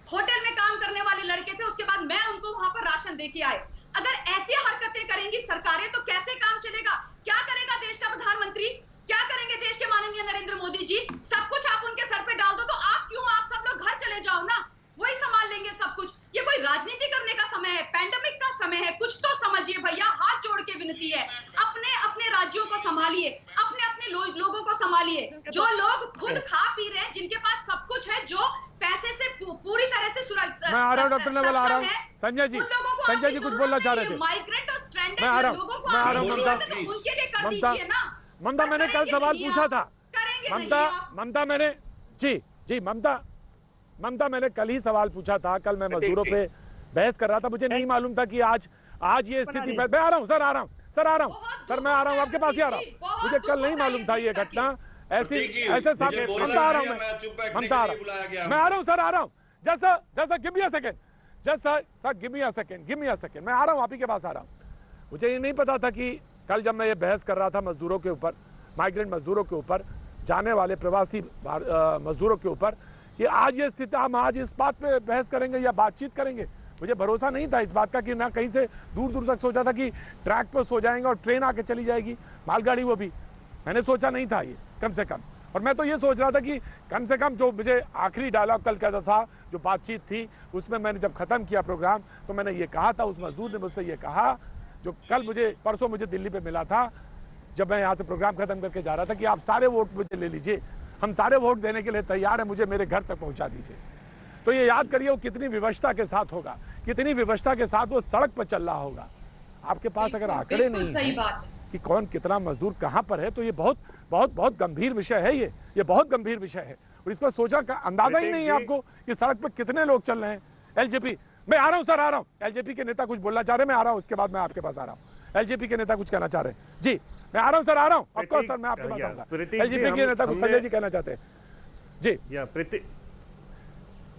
होटल में काम करने वाले लड़के थे, उसके बाद मैं उनको वहां पर राशन दे के आए। अगर ऐसी हरकतें करेंगी सरकारें तो कैसे काम चलेगा? क्या करेगा देश का प्रधानमंत्री, क्या करेंगे देश के माननीय नरेंद्र मोदी जी? सब कुछ आप उनके सर पे डाल दो तो आप सब लोग घर चले जाओ ना, वही संभाल लेंगे सब कुछ। ये कोई राजनीति करने का समय है, पैंडेमिक का समय है, कुछ तो समझिए भैया, हाथ जोड़ के विनती है। अपने अपने राज्यों को संभालिए, अपने अपने लोगों को संभालिए। जो लोग खुद खा पी रहे हैं, जिनके पास सब कुछ है, जो पैसे से पूरी तरह से सुरक्षित, मैं आ रहा हूं डॉक्टर नेवल, आ रहा हूं। संजय जी कुछ बोलना चाह रहे थे। माइग्रेंट और स्ट्रैंडेड लोगों को उनके लिए कर दीजिए ना। ममता, मैंने कल सवाल पूछा था, ममता मैंने कल ही सवाल पूछा था। कल मैं बहस कर रहा था, मुझे नहीं मालूम था कि आज ये स्थिति। मैं आ रहा हूँ सर, आ रहा हूँ सर, आ रहा हूँ सर, मैं आ रहा हूँ, आपके पास ही आ रहा हूँ। मुझे कल नहीं मालूम था ये घटना ऐसे साथ। ममता आ रहा हूँ, ममता आ रहा हूँ, मैं आ रहा हूँ सर, आ रहा हूँ। जैसा गिव मी अ सेकंड, जैसा sir give me a second, मैं आ रहा हूँ, आप ही के पास आ रहा हूँ। मुझे ये नहीं पता था कि कल जब मैं ये बहस कर रहा था मजदूरों के ऊपर, माइग्रेंट मजदूरों के ऊपर, जाने वाले प्रवासी मजदूरों के ऊपर, कि आज ये स्थिति, हम आज इस बात पे बहस करेंगे या बातचीत करेंगे। मुझे भरोसा नहीं था इस बात का कि ना कहीं से दूर दूर तक सोचा था कि ट्रैक पर सो जाएंगे और ट्रेन आके चली जाएगी, मालगाड़ी वो भी मैंने सोचा नहीं था ये, कम से कम। और मैं तो ये सोच रहा था कि कम से कम जो मुझे आखिरी डायलॉग कल कहता था, जो बातचीत थी उसमें मैंने जब खत्म किया प्रोग्राम तो मैंने ये कहा था, उस मजदूर ने मुझसे ये कहा जो कल परसों मुझे दिल्ली पे मिला था जब मैं यहाँ से प्रोग्राम खत्म करके जा रहा था, कि आप सारे वोट मुझे ले लीजिए, हम सारे वोट देने के लिए तैयार हैं, मुझे मेरे घर तक पहुंचा दीजिए। तो ये याद करिए वो कितनी विवशता के साथ होगा, कितनी विवशता के साथ वो सड़क पर चल रहा होगा। आपके पास अगर आंकड़े नहीं सही बात है कि कौन कितना मजदूर कहां पर है, तो ये बहुत बहुत बहुत गंभीर विषय है। ये बहुत गंभीर विषय है और इसका सोचा का अंदाजा ही नहीं है आपको कि सड़क पर कितने लोग चल रहे हैं। एलजेपी, मैं आ रहा हूं सर, आ रहा हूं। एलजेपी के नेता कुछ बोलना चाह रहे हैं, मैं आ रहा हूं, उसके बाद मैं आपके पास आ रहा हूं। एलजेपी के नेता कुछ कहना चाह रहे हैं। जी मैं आ रहा हूं सर, आ रहा हूं, ऑफकोर्स सर, मैं आपके पास आऊंगा। एलजेपी के नेता कुछ संजय जी कहना चाहते हैं। जी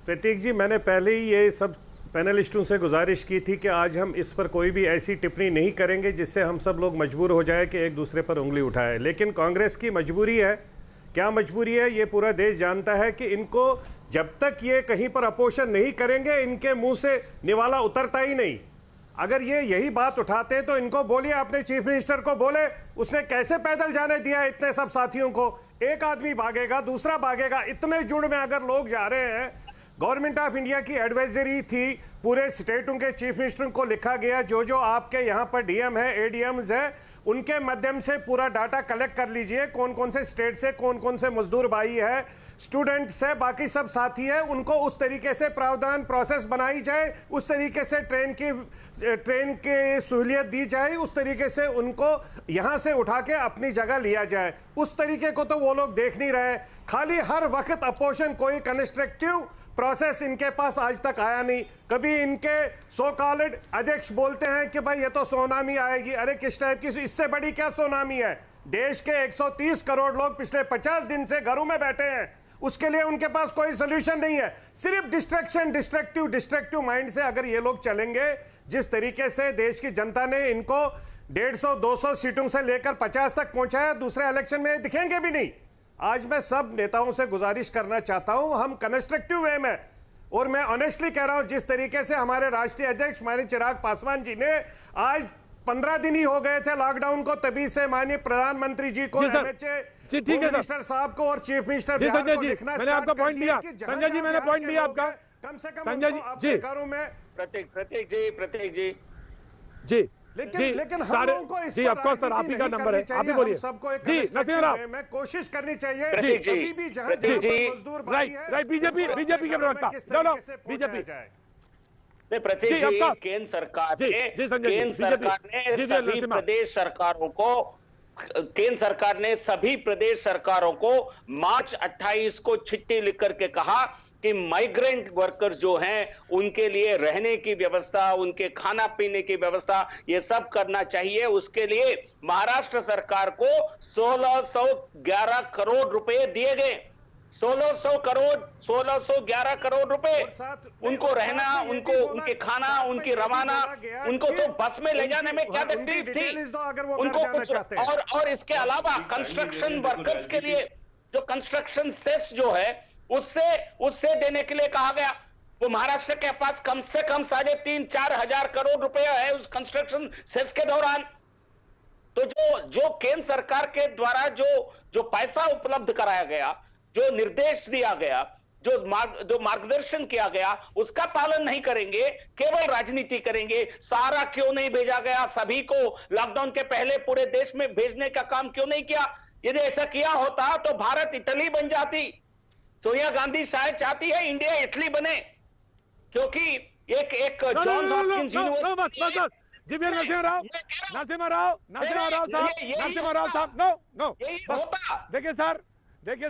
प्रतीक जी, मैंने पहले ही ये सब पैनलिस्टों से गुजारिश की थी कि आज हम इस पर कोई भी ऐसी टिप्पणी नहीं करेंगे जिससे हम सब लोग मजबूर हो जाए कि एक दूसरे पर उंगली उठाए। लेकिन कांग्रेस की मजबूरी है, क्या मजबूरी है ये पूरा देश जानता है कि इनको जब तक ये कहीं पर अपोजिशन नहीं करेंगे इनके मुंह से निवाला उतरता ही नहीं। अगर ये यही बात उठाते हैं तो इनको बोलिए, अपने चीफ मिनिस्टर को बोले उसने कैसे पैदल जाने दिया इतने सब साथियों को। एक आदमी भागेगा, दूसरा भागेगा, इतने जुड़ में अगर लोग जा रहे हैं। गवर्नमेंट ऑफ इंडिया की एडवाइजरी थी, पूरे स्टेटों के चीफ मिनिस्टर को लिखा गया, जो आपके यहाँ पर डीएम है, एडीएम्स है, उनके माध्यम से पूरा डाटा कलेक्ट कर लीजिए, कौन कौन से स्टेट से कौन कौन से मजदूर भाई है, स्टूडेंट्स है, बाकी सब साथी है, उनको उस तरीके से प्रावधान प्रोसेस बनाई जाए, उस तरीके से ट्रेन की सहूलियत दी जाए, उस तरीके से उनको यहाँ से उठा के अपनी जगह लिया जाए। उस तरीके को तो वो लोग देख नहीं रहे, खाली हर वक्त अपोजिशन, कोई कंस्ट्रक्टिव प्रोसेस इनके पास आज तक आया नहीं। कभी इनके सो कॉल्ड अध्यक्ष बोलते हैं कि भाई ये तो सुनामी आएगी। अरे किस टाइप की, इससे बड़ी क्या सुनामी है? देश के 130 करोड़ लोग पिछले 50 दिन से घरों में बैठे हैं, उसके लिए उनके पास कोई सोल्यूशन नहीं है। सिर्फ डिस्ट्रैक्शन, डिस्ट्रक्टिव माइंड से अगर ये लोग चलेंगे, जिस तरीके से देश की जनता ने इनको 150-200 सीटों से लेकर 50 तक पहुंचाया, दूसरे इलेक्शन में दिखेंगे भी नहीं। आज मैं सब नेताओं से गुजारिश करना चाहता हूं, हम कंस्ट्रक्टिव वे में, और मैं ऑनेस्टली कह रहा हूं, जिस तरीके से हमारे राष्ट्रीय अध्यक्ष माननीय चिराग पासवान जी ने आज 15 दिन ही हो गए थे लॉकडाउन को, तभी से माननीय प्रधानमंत्री जी को, एमएचए मिनिस्टर साहब को और चीफ मिनिस्टर बिहार को लिखना स्टार्ट कर दिया कि संजय जी, मैंने पॉइंट लिया आपका, कम से कम अपने घरों में। प्रतीक जी लेकिन हम लोगों को इस पर आप ही का नंबर है, आप ही बोलिए। सबको एक में कोशिश करनी चाहिए। अभी भी जहां मजदूर भाई है, राइट, बीजेपी के प्रवक्ता, बीजेपी प्रतीक जी, केंद्र सरकार ने सभी प्रदेश सरकारों को मार्च 28 को चिट्ठी लिख करके कहा कि माइग्रेंट वर्कर्स जो हैं उनके लिए रहने की व्यवस्था, उनके खाना पीने की व्यवस्था, ये सब करना चाहिए। उसके लिए महाराष्ट्र सरकार को 1611 करोड़ रुपए दिए गए। 1611 करोड़ रुपए उनको रहना, उनको उनके खाना, उनकी रवाना, उनको तो बस में ले जाने में क्या तकलीफ थी उनको कुछ। और इसके अलावा कंस्ट्रक्शन वर्कर्स के लिए जो कंस्ट्रक्शन सेस जो है उससे देने के लिए कहा गया। वो महाराष्ट्र के पास कम से कम 3,500-4 हजार करोड़ रुपए है उस कंस्ट्रक्शन सेस के दौरान। तो जो केंद्र सरकार के द्वारा जो पैसा उपलब्ध कराया गया, जो निर्देश दिया गया, जो मार्गदर्शन किया गया, उसका पालन नहीं करेंगे, केवल राजनीति करेंगे। सारा क्यों नहीं भेजा गया? सभी को लॉकडाउन के पहले पूरे देश में भेजने का काम क्यों नहीं किया? यदि ऐसा किया होता तो भारत इटली बन जाती। सोनिया गांधी शायद चाहती है इंडिया इटली बने, क्योंकि एक Johns Hopkins University. Narasimha Rao साहब, नो। देखिए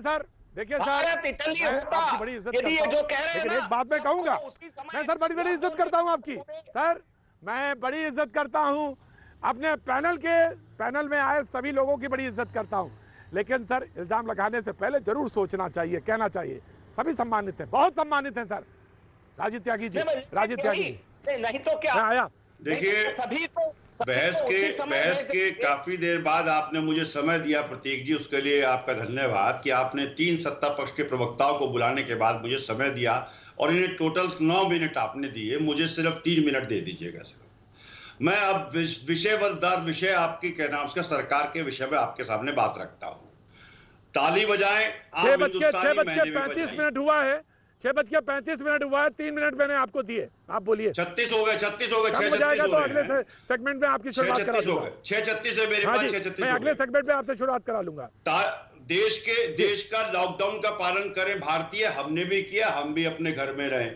सर, देखिए भारत इटली मैं होता आपकी बड़ी इज्जत यदि ये करता जो हूं, कह रहे हैं लेकिन ना, एक बात मैं कहूंगा, उसी समय मैं सर बड़ी इज्जत करता हूं आपकी सर, मैं बड़ी इज्जत करता हूं अपने पैनल में आए सभी लोगों की बड़ी इज्जत करता हूं, लेकिन सर इल्जाम लगाने से पहले जरूर सोचना चाहिए, कहना चाहिए। सभी सम्मानित हैं, बहुत सम्मानित हैं सर। राजीव त्यागी जी, राजीव त्यागी जी, नहीं तो क्या आया। देखिए, सभी को बहस के काफी देर बाद आपने मुझे समय दिया प्रतीक जी, उसके लिए आपका धन्यवाद कि आपने 3 सत्ता पक्ष के प्रवक्ताओं को बुलाने के बाद मुझे समय दिया और इन्हें टोटल 9 मिनट आपने दिए, मुझे सिर्फ 3 मिनट दे दीजिएगा सर। मैं अब विषय आपकी कहना उसका सरकार के विषय में आपके सामने बात रखता हूं। ताली बजाएं, आप हिंदुस्तानी, मैंने भी 6:35 मिनट हुआ है, 6:35 हुआ है, 3 मिनट मैंने आपको दिए, आप बोलिए। 36 हो गए, 36 हो गए, 6:36 तो अगले सेगमेंट में आपकी शुरुआत करा दूंगा। 6:36 है मेरे पास, 6:36 मैं अगले सेगमेंट में आपसे शुरुआत करा लूंगा। देश का लॉकडाउन का पालन करें भारतीय, हमने भी किया, हम भी अपने घर में रहे।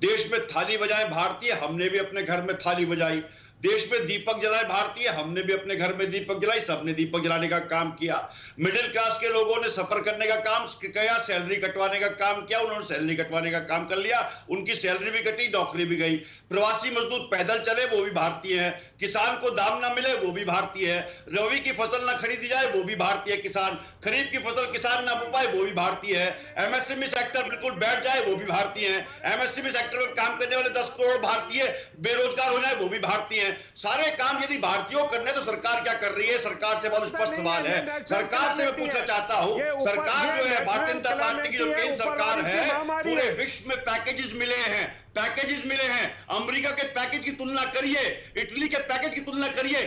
देश में थाली बजाएं भारतीय, हमने भी अपने घर में थाली बजाई। देश में दीपक जलाए भारतीय, हमने भी अपने घर में दीपक जलाई, सबने दीपक जलाने का काम किया। मिडिल क्लास के लोगों ने सफर करने का काम किया, सैलरी कटवाने का काम किया, उन्होंने सैलरी कटवाने का काम कर लिया, उनकी सैलरी भी कटी, नौकरी भी गई। प्रवासी मजदूर पैदल चले, वो भी भारतीय हैं। किसान को दाम ना मिले, वो भी भारतीय है। रबी की फसल ना खरीदी जाए, वो भी भारतीय किसान। खरीफ की फसल किसान ना बो पाए, वो भी भारतीय है। एमएसएमई सेक्टर बिल्कुल बैठ जाए, वो भी भारतीय है। एमएसएमई सेक्टर में काम करने वाले 10 करोड़ भारतीय बेरोजगार हो जाए, वो भी भारतीय है। सारे काम यदि भारतीयों करने, तो सरकार क्या कर रही है? सरकार से बहुत स्पष्ट सवाल है। सरकार से मैं पूछना चाहता हूं, सरकार जो है भारतीय जनता पार्टी की जो केंद्र सरकार है, पूरे विश्व में पैकेजेस मिले हैं, पैकेजेस मिले हैं। अमेरिका के पैकेज की तुलना करिए, इटली के पैकेज की तुलना करिए,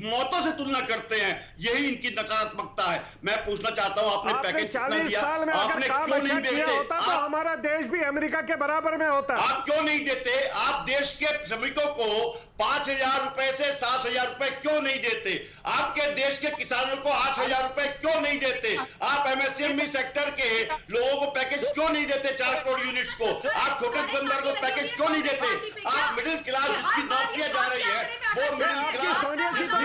मौतों से तुलना करते हैं। यही इनकी नकारात्मकता है। मैं पूछना चाहता हूं, आपने पैकेज कितना दिया? आपने क्यों नहीं देते? तो हमारा देश भी अमेरिका के बराबर में होता। आप क्यों नहीं देते? आप देश के श्रमिकों को 5,000 रुपए से 7,000 रुपए क्यों नहीं देते? आपके देश के किसानों को 8,000 रुपए क्यों नहीं देते? आप एमएसएमई सेक्टर के लोगों को पैकेज क्यों नहीं देते? 4 करोड़ यूनिट्स को आप छोटे दुकानदार को पैकेज क्यों नहीं देते? आप मिडिल क्लास जिसकी नौकरियां जा रही है, वो मिडिल क्लास। सोनिया जी तो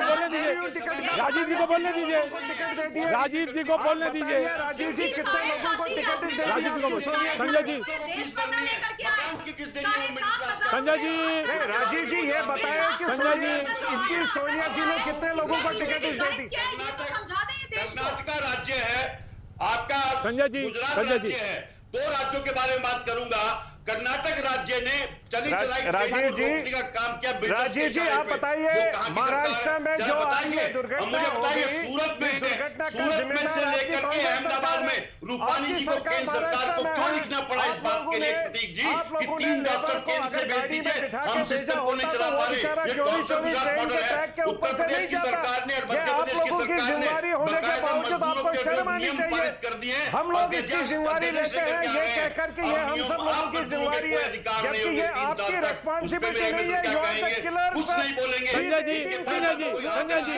बोलने दीजिए, राजीव जी को बोलने दीजिए, राजीव जी को बोलने दीजिए। राजीव जी कितने लोगों को टिकट दे दिया? राजीव जी को बोलिए। संजय जी, संजय जी, राजीव जी ये बताएं कि सोनिया जी ने कितने लोगों को टिकट दे दी? कर्नाटका राज्य है आपका, संजय जी, गुजरात संजय जी राज्य है। 2 राज्यों के बारे में बात करूंगा। कर्नाटक राज्य ने चली चलाई राजीव जी, का काम किया। राजीव जी आप बताइए, महाराष्ट्र में जो आज ये दुर्घटना हो गई, सूरत में दुर्घटना का से जिम्मेदार लेकर के अहमदाबाद में रूपानी जी को केंद्र सरकार को क्यों लिखना पड़ा इस बात के लिए प्रतीक जी कि 3 डॉक्टर केंद्र से भेज दीजिए, हम सिस्टम को नहीं चला पा रहे। ये कौन सा गुजरात मॉडल है? उत्तर प्रदेश की सरकार ने और मध्य प्रदेश की सरकार ने होने के बावजूद आपको शर्म आनी चाहिए। कर दिए। हम लोग इसकी जिम्मेदारी लेते हैं ये कहकर के ये हम सब लोगों की जिम्मेदारी है, जबकि ये आपकी रिस्पॉन्सिबिलिटी नहीं है। You are the killer. कुछ नहीं बोलेंगे। संजय जी, संजय जी, संजय जी,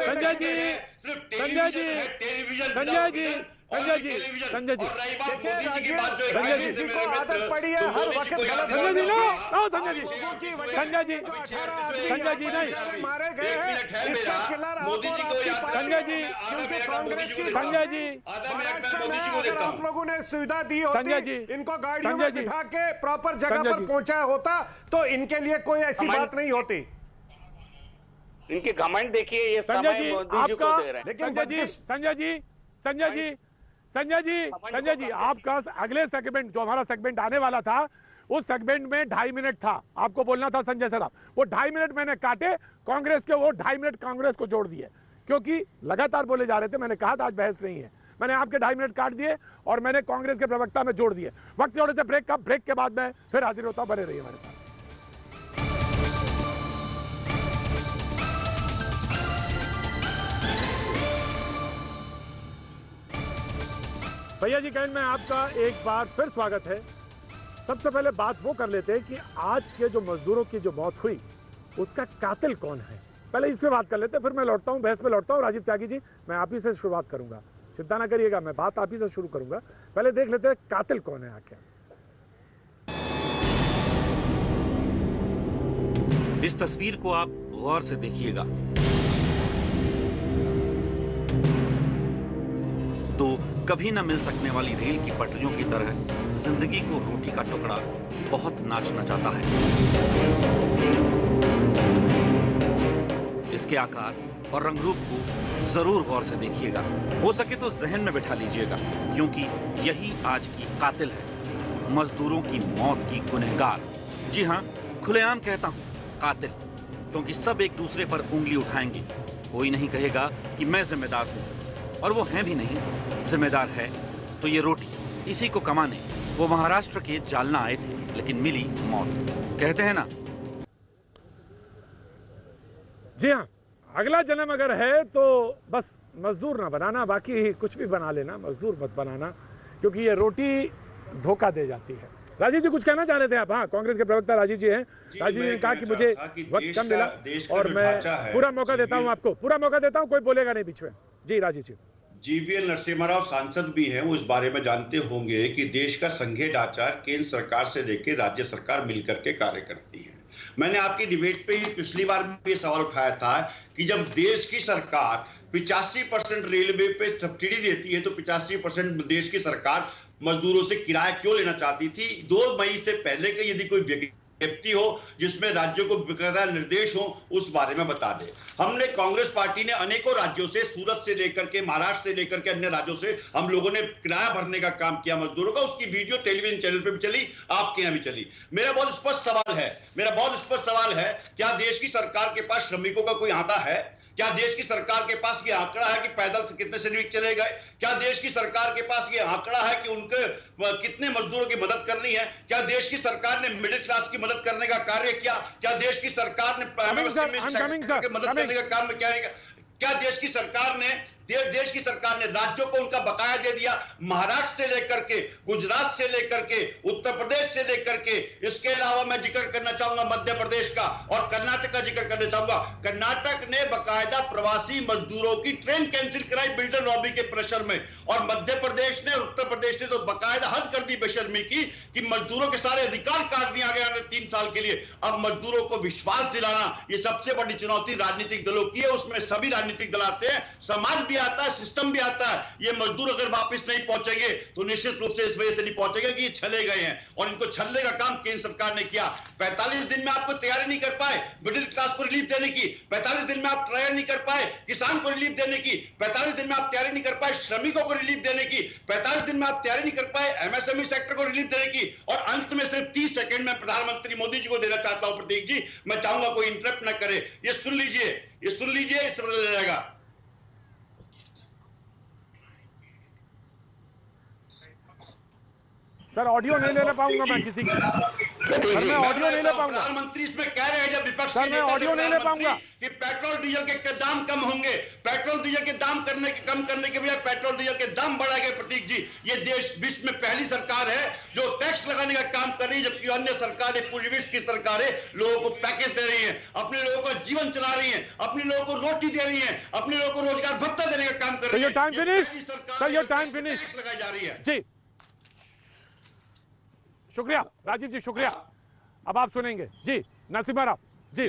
संजय जी, संजय जी, संजय जी, संजय जी, संजय जी, राजीव जी को आदत पड़ी है हर वक्त गलत संजय जी, नो संजय जी, संजय जी, संजय जी नहीं मारे गए हैं, इसका किलर मोदी जी को याद संजय जी, क्योंकि कांग्रेस की संजय जी, अगर आप लोगों ने सुविधा दी संजय जी, होती, इनको गाड़ियों संजय में जी, बिठा के प्रॉपर जगह संजय पर जी, पहुंचाया होता तो इनके लिए कोई ऐसी बात नहीं होती। इनके घमंड देखिए, ये संजय समय जी मोदी जी को आपका, दे रहे हैं। संजय जी, संजय जी, संजय जी, संजय जी, संजय जी, आपका अगले सेगमेंट जो हमारा सेगमेंट आने वाला था, उस सेगमेंट में 2.5 मिनट था, आपको बोलना था संजय सर, वो 2.5 मिनट मैंने काटे, कांग्रेस के वो 2.5 मिनट कांग्रेस को जोड़ दिए, क्योंकि लगातार बोले जा रहे थे। मैंने कहा था आज बहस नहीं है, मैंने आपके 2.5 मिनट काट दिए और मैंने कांग्रेस के प्रवक्ता में जोड़ दिए। वक्त थोड़े से ब्रेक का, ब्रेक के बाद में फिर हाजिर होता, बने रहिए हमारे साथ। भैया जी कहने में आपका एक बार फिर स्वागत है। सबसे पहले बात वो कर लेते हैं कि आज के जो मजदूरों की जो मौत हुई उसका कातिल कौन है, पहले इस पे बात कर लेते हैं, फिर मैं लौटता हूं, बहस में लौटता हूं। राजीव त्यागी जी, मैं आप ही से शुरुआत करूंगा, चिंता ना करिएगा, मैं बात आप ही से शुरू करूंगा। पहले देख लेते हैं कातिल कौन है आखिर। इस तस्वीर को आप गौर से देखिएगा। तो कभी न मिल सकने वाली रेल की पटरियों की तरह जिंदगी को रोटी का टुकड़ा बहुत नाच नचाता है। इसके आकार और रंग रूप को जरूर गौर से देखिएगा, हो सके तो जहन में बिठा लीजिएगा, क्योंकि यही आज की कातिल है, मजदूरों की मौत की गुनहगार। जी हाँ, खुलेआम कहता हूँ कातिल, क्योंकि सब एक दूसरे पर उंगली उठाएंगे। कोई नहीं कहेगा कि मैं जिम्मेदार हूँ, और वो हैं भी नहीं। जिम्मेदार है तो ये रोटी, इसी को कमाने वो महाराष्ट्र के जालना आए थे, लेकिन मिली मौत। कहते हैं ना। जी हाँ, अगला जन्म अगर है तो बस मजदूर ना बनाना, बाकी कुछ भी बना लेना, मजदूर मत बनाना, क्योंकि ये रोटी धोखा दे जाती है। राजीव जी कुछ कहना चाह रहे थे आप? हाँ, कांग्रेस के प्रवक्ता राजीव जी हैं। राजीव जी ने कहा कि मुझे वक्त कम मिला और मैं पूरा मौका देता हूं आपको, पूरा मौका देता हूं, कोई बोलेगा नहीं बीच में। जी राजीव जी। जीवीएल नरसिम्हा राव सांसद भी हैं, वो इस बारे में जानते होंगे कि देश का संघीय ढांचा केंद्र सरकार से लेकर राज्य सरकार मिलकर के कार्य करती है। मैंने आपकी डिबेट पे ही पिछली बार भी ये सवाल उठाया था कि जब देश की सरकार 85% रेलवे पे सब्सिडी देती है तो 85% देश की सरकार मजदूरों से किराया क्यों लेना चाहती थी? 2 मई से पहले के यदि कोई व्यक्ति हो जिसमें राज्यों को बकायदा निर्देश हो, उस बारे में बता दे। हमने कांग्रेस पार्टी ने अनेकों राज्यों से, सूरत से लेकर के, महाराष्ट्र से लेकर के अन्य राज्यों से हम लोगों ने किराया भरने का काम किया मजदूरों का। उसकी वीडियो टेलीविजन चैनल पे भी चली, आपके यहां भी चली। मेरा बहुत स्पष्ट सवाल है, क्या देश की सरकार के पास श्रमिकों का कोई आंकड़ा है? क्या देश की सरकार के पास ये आंकड़ा है कि पैदल से कितने श्रमिक चले गए? क्या देश की सरकार के पास ये आंकड़ा है कि उनके कितने मजदूरों की मदद करनी है? क्या देश की सरकार ने मिडिल क्लास की मदद करने का कार्य किया? क्या देश की सरकार ने मदद करने का काम किया? क्या देश की सरकार ने राज्यों को उनका बकाया दे दिया? महाराष्ट्र से लेकर के, गुजरात से लेकर के, उत्तर प्रदेश से लेकर के, इसके अलावा मैं जिक्र करना चाहूंगा मध्य प्रदेश का और कर्नाटक का जिक्र करना चाहूंगा। कर्नाटक ने बकायदा प्रवासी मजदूरों की ट्रेन कैंसिल कराई बिल्डर लॉबी के प्रेशर में, और मध्य प्रदेश ने और उत्तर प्रदेश ने तो बकायदा हद कर दी बेशर्मी की कि मजदूरों के सारे अधिकार काट दिया गया 3 साल के लिए। अब मजदूरों को विश्वास दिलाना, ये सबसे बड़ी चुनौती राजनीतिक दलों की है। उसमें सभी राजनीतिक दल आते हैं, समाज भी आता है, सिस्टम भी आता है। ये मजदूर अगर वापस नहीं पहुंचेंगे तो निश्चित रूप से इस वजह से नहीं पहुंचेंगे कि ये छले गए हैं, और इनको छलने का काम केंद्र सरकार ने किया। 45 दिन में आपको तैयारी नहीं कर पाए मिडिल क्लास को रिलीफ देने की, 45 दिन में आप तैयारी नहीं कर पाए किसान को रिलीफ देने की, 45 दिन में आप तैयारी नहीं कर पाए श्रमिकों को रिलीफ देने की, 45 दिन में आप तैयारी नहीं कर पाए एमएसएमई सेक्टर को रिलीफ देने की। और अंत में सिर्फ 30 सेकंड में प्रधानमंत्री मोदी जी को देना चाहता हूं। प्रतीक जी, मैं चाहूंगा कोई इंटरप्ट न करे, ये सुन लीजिए, इससे बदल जाएगा। सर ऑडियो नहीं ले पाऊंगा मैं किसी की, सर मैं ऑडियो नहीं ले पाऊंगा। प्रधानमंत्री इसमें कह रहे हैं जब विपक्ष सर मैं ऑडियो नहीं ले पाऊंगा कि पेट्रोल डीजल के दाम कम होंगे, पेट्रोल डीजल के दाम कम करने के बजाय पेट्रोल डीजल के दाम बढ़ा गए। प्रतीक जी, ये देश विश्व में पहली सरकार है जो टैक्स लगाने का काम कर रही है, जबकि अन्य सरकारें, पूरे विश्व की सरकारें लोगों को पैकेज दे रही है, अपने लोगों का जीवन चला रही है, अपने लोगों को रोटी दे रही है, अपने लोगों को रोजगार भत्ता देने का काम कर रही है। टाइम फिनिश लगाई जा रही है। जी शुक्रिया राजीव जी, शुक्रिया। अब आप सुनेंगे जी नरसिम्हा राव जी।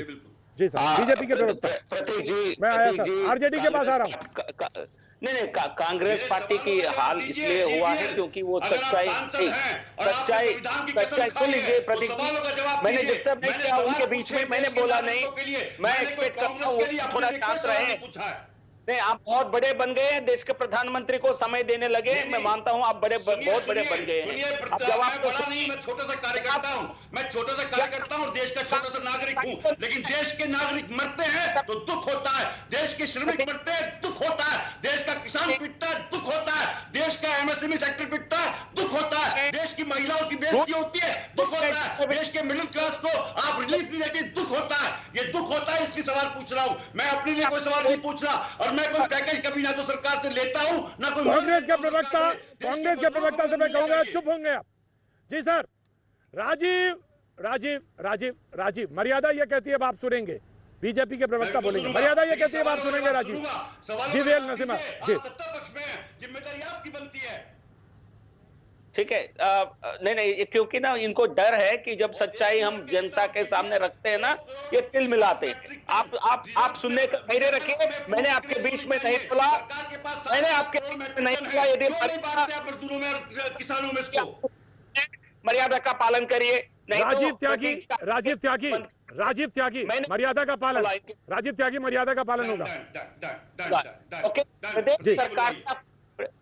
जी सर, बीजेपी के प्रवक्ता प्रतीक जी, मैं आया सर, आरजेडी के पास आ रहा हूँ। नहीं, कांग्रेस पार्टी की हाल इसलिए हुआ है क्योंकि वो सच्चाई सुन लीजिए प्रतीक जी, मैंने डिस्टर्ब नहीं किया उनके बीच में, मैंने बोला नहीं, मैं एक्सपेक्ट करता हूँ थोड़ा शांत रहे। नहीं, आप बहुत बड़े बन गए हैं, देश के प्रधानमंत्री को समय देने लगे। मैं मानता हूं आप बहुत बड़े बन गए हैं। आप जवाब तो नहीं, मैं छोटा सा कार्यकर्ता हूं, देश का छोटा सा नागरिक हूं, लेकिन देश के नागरिक मरते हैं तो दुख होता है, देश के श्रमिक मरते हैं दुख होता है, देश का किसान पिटता है दुख होता है, देश का एमएसएमई सेक्टर पिटता है दुख होता है, देश की महिलाओं की बेइज्जती होती है दुख होता है, देश के मिडिल क्लास को आप रिलीफ नहीं देते दुख होता है। ये दुख होता है, इसलिए सवाल पूछ रहा हूं। मैं अपने लिए कोई सवाल नहीं पूछ रहा, और मैं कोई पैकेज कभी ना तो सरकार से लेता हूं ना कोई। कांग्रेस के प्रवक्ता से मैं कहूंगा चुप होंगे आप। जी सर, राजीव मर्यादा ये कहती है आप सुनेंगे, बीजेपी के प्रवक्ता बोलेंगे, मर्यादा ये कहती है आप सुनेंगे। राजीव जीवीएल नरसिम्हा जी, सत्ता पक्ष में जिम्मेदारी आपकी बनती है। ठीक है। नहीं, क्योंकि ना इनको डर है कि जब सच्चाई हम जनता के सामने रखते हैं ना, ये तिल मिलाते हैं। आप सुनने का धैर्य रखिए, मैंने आपके बीच में नहीं बोला, मैंने आपके बीच में नहीं बोला। यदि मजदूरों में किसानों में इसको मर्यादा का पालन करिए, नहीं राजीव तो त्यागी, राजीव त्यागी, राजीव त्यागी, मर्यादा का पालन, राजीव त्यागी, मर्यादा का पालन होगा। ओके, प्रदेश सरकार का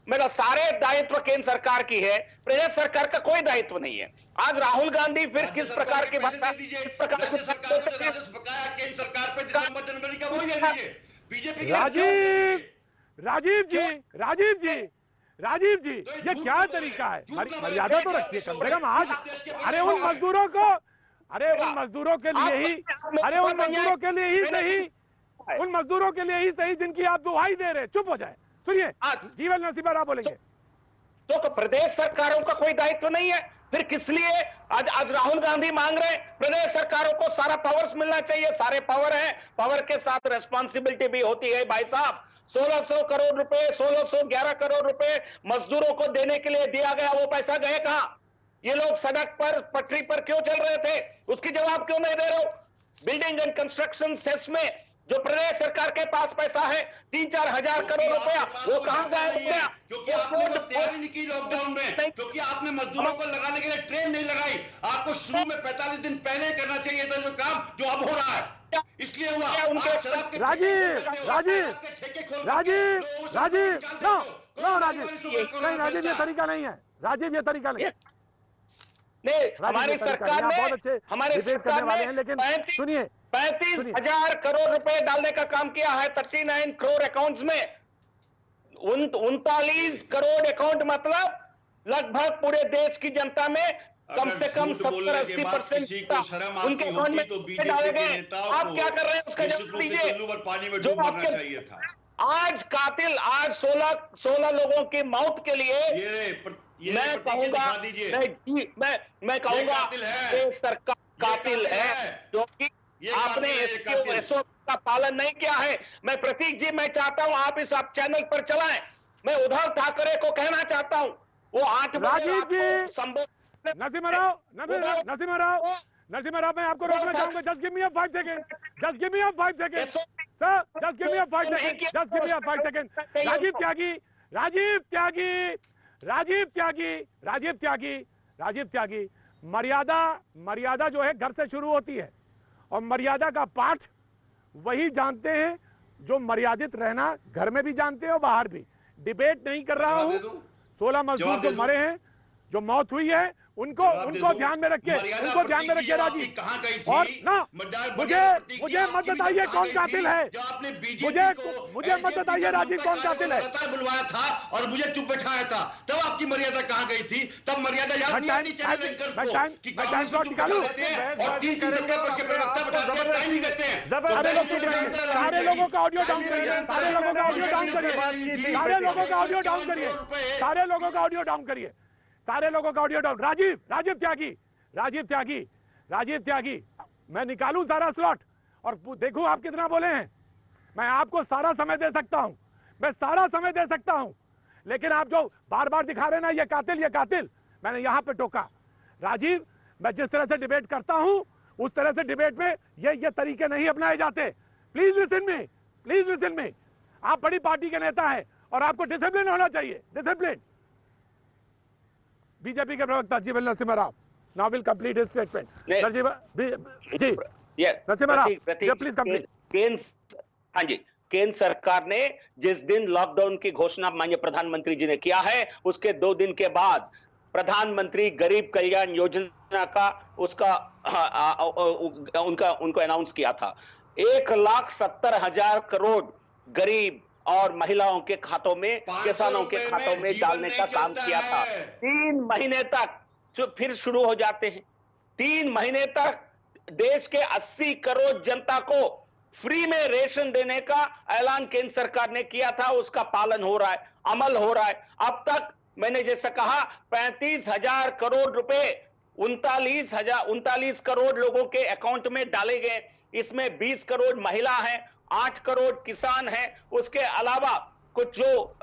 मेरा सारे दायित्व केंद्र सरकार की है, प्रदेश सरकार का कोई दायित्व नहीं है। आज राहुल गांधी फिर किस प्रकार की भाषा, किस प्रकार की केंद्र सरकार पे दिसंबर जनवरी का वही दे दीजिए बीजेपी। राजीव जी, राजीव जी, राजीव जी, ये क्या तरीका है? मर्यादा तो रखिए कम से कम। आज अरे उन मजदूरों को, अरे उन मजदूरों के लिए ही, अरे उन मजदूरों के लिए ही सही, उन मजदूरों के लिए ही सही जिनकी आप दुहाई दे रहे। चुप हो जाए, सुनिए जीवन नसीबा राव बोलेंगे। तो प्रदेश सरकारों का कोई दायित्व नहीं है, फिर किस लिए आज राहुल गांधी मांग रहे हैं? प्रदेश सरकारों को सारा पावर्स मिलना चाहिए, सारे पावर है, पावर के साथ रिस्पॉन्सिबिलिटी भी होती है भाई साहब। 1600 करोड़ रुपए, 1611 करोड़ रुपए मजदूरों को देने के लिए दिया गया, वो पैसा गए कहां? ये लोग सड़क पर, पटरी पर क्यों चल रहे थे? उसकी जवाब क्यों नहीं दे रहे हो? बिल्डिंग एंड कंस्ट्रक्शन सेस में जो प्रदेश सरकार के पास पैसा है 3-4 हजार करोड़ रुपया, वो कहां गायब हो गया? क्योंकि आपने तैयारी नहीं की लॉकडाउन में, क्योंकि आपने मजदूरों को लगाने के लिए ट्रेन नहीं लगाई। आपको शुरू में 45 दिन पहले करना चाहिए था जो काम, जो अब हो रहा है, इसलिए हुआ। राजीव, राजीव, राजीव, राजीव, नो नो राजीव, नहीं राजीव ये तरीका नहीं है, राजीव ये तरीका नहीं है। नहीं, हमारी सरकार ने, हमारी सरकार ने, लेकिन सुनिए, 35,000 करोड़ रुपए डालने का काम किया है 39 करोड़ अकाउंट्स में। 39 करोड़ अकाउंट मतलब लगभग पूरे देश की जनता में कम से कम 70-80% उनके अकाउंट में डाले गए। आप क्या कर रहे हैं उसका जवाब दीजिए। पानी में डूब मरना चाहिए था। आज कातिल, आज 16 लोगों की मौत के लिए मैं कहूंगा, मैं कहूंगा सरकार कातिल है, क्योंकि आपने एसओपी का पालन नहीं किया है। मैं प्रतीक जी, मैं चाहता हूं आप इस चैनल पर चलाएं। मैं उद्धव ठाकरे को कहना चाहता हूं, वो 8 बजे संबोधन। नसीमा राव, नसीमा राव, नसीमा राव, मैं आपको रोकना चाहूंगा। Just give me a 5 second, just give me a 5 second sir, just give me a 5 second, just give me a 5 second. Rajiv Tyagi, Rajiv Tyagi, Rajiv Tyagi, Rajiv Tyagi, Rajiv Tyagi, मर्यादा जो है घर से शुरू होती है, और मर्यादा का पाठ वही जानते हैं जो मर्यादित रहना घर में भी जानते हैं और बाहर भी। डिबेट नहीं कर रहा हूं। 16 मजदूर जो मरे हैं, जो मौत हुई है, उनको ध्यान में रखिए, उनको ध्यान में रखिए राजीव। और ना मुझे मत बताइए कौन कातिल है, मुझे मत बताइए राजीव कौन कातिल है। बुलवाया था और मुझे चुप बैठाया था, तब आपकी मर्यादा कहां गई थी? तब मर्यादा याद नहीं आती चैनल एंकर को कि कांग्रेस को निकालू और 3 पक्ष के प्रवक्ता बताते हैं, टाइम नहीं देते हैं। सारे लोगों का ऑडियो डाउन करिए, सारे लोगों का ऑडियो डाउन करिए, सारे लोगों का ऑडियो डाउन करिए, सारे लोगों का ऑडियो डाउन करिए, सारे लोगों का ऑडियो डाउन। राजीव त्यागी, राजीव त्यागी, राजीव त्यागी, मैं निकालूं सारा स्लॉट और देखूं आप कितना बोले हैं। मैं आपको सारा समय दे सकता हूं, मैं सारा समय दे सकता हूं, लेकिन आप जो बार बार दिखा रहे ना ये कातिल, ये कातिल, मैंने यहां पे टोका। राजीव, मैं जिस तरह से डिबेट करता हूं उस तरह से डिबेट में ये तरीके नहीं अपनाए जाते। Please listen me, please listen me. आप बड़ी पार्टी के नेता हैं और आपको डिसिप्लिन होना चाहिए, डिसिप्लिन। बीजेपी के प्रवक्ता जीवन Narasimha Rao now will complete his statement. Narasimha Rao please complete. हाँ जी, केंद्र सरकार ने जिस दिन लॉकडाउन की घोषणा माननीय प्रधानमंत्री जी ने किया है, उसके 2 दिन के बाद प्रधानमंत्री गरीब कल्याण योजना का उनको अनाउंस किया था। 1,70,000 करोड़ गरीब और महिलाओं के खातों में, किसानों के खातों में डालने का काम किया था। 3 महीने तक फिर शुरू हो जाते हैं। 3 महीने तक देश के 80 करोड़ जनता को फ्री में रेशन देने का ऐलान केंद्र सरकार ने किया था, उसका पालन हो रहा है, अमल हो रहा है। अब तक मैंने जैसे कहा 35,000 करोड़ रुपए 39 करोड़ लोगों के अकाउंट में डाले गए। इसमें 20 करोड़ महिला हैं, 8 करोड़ किसान हैं, उसके अलावा कुछ जो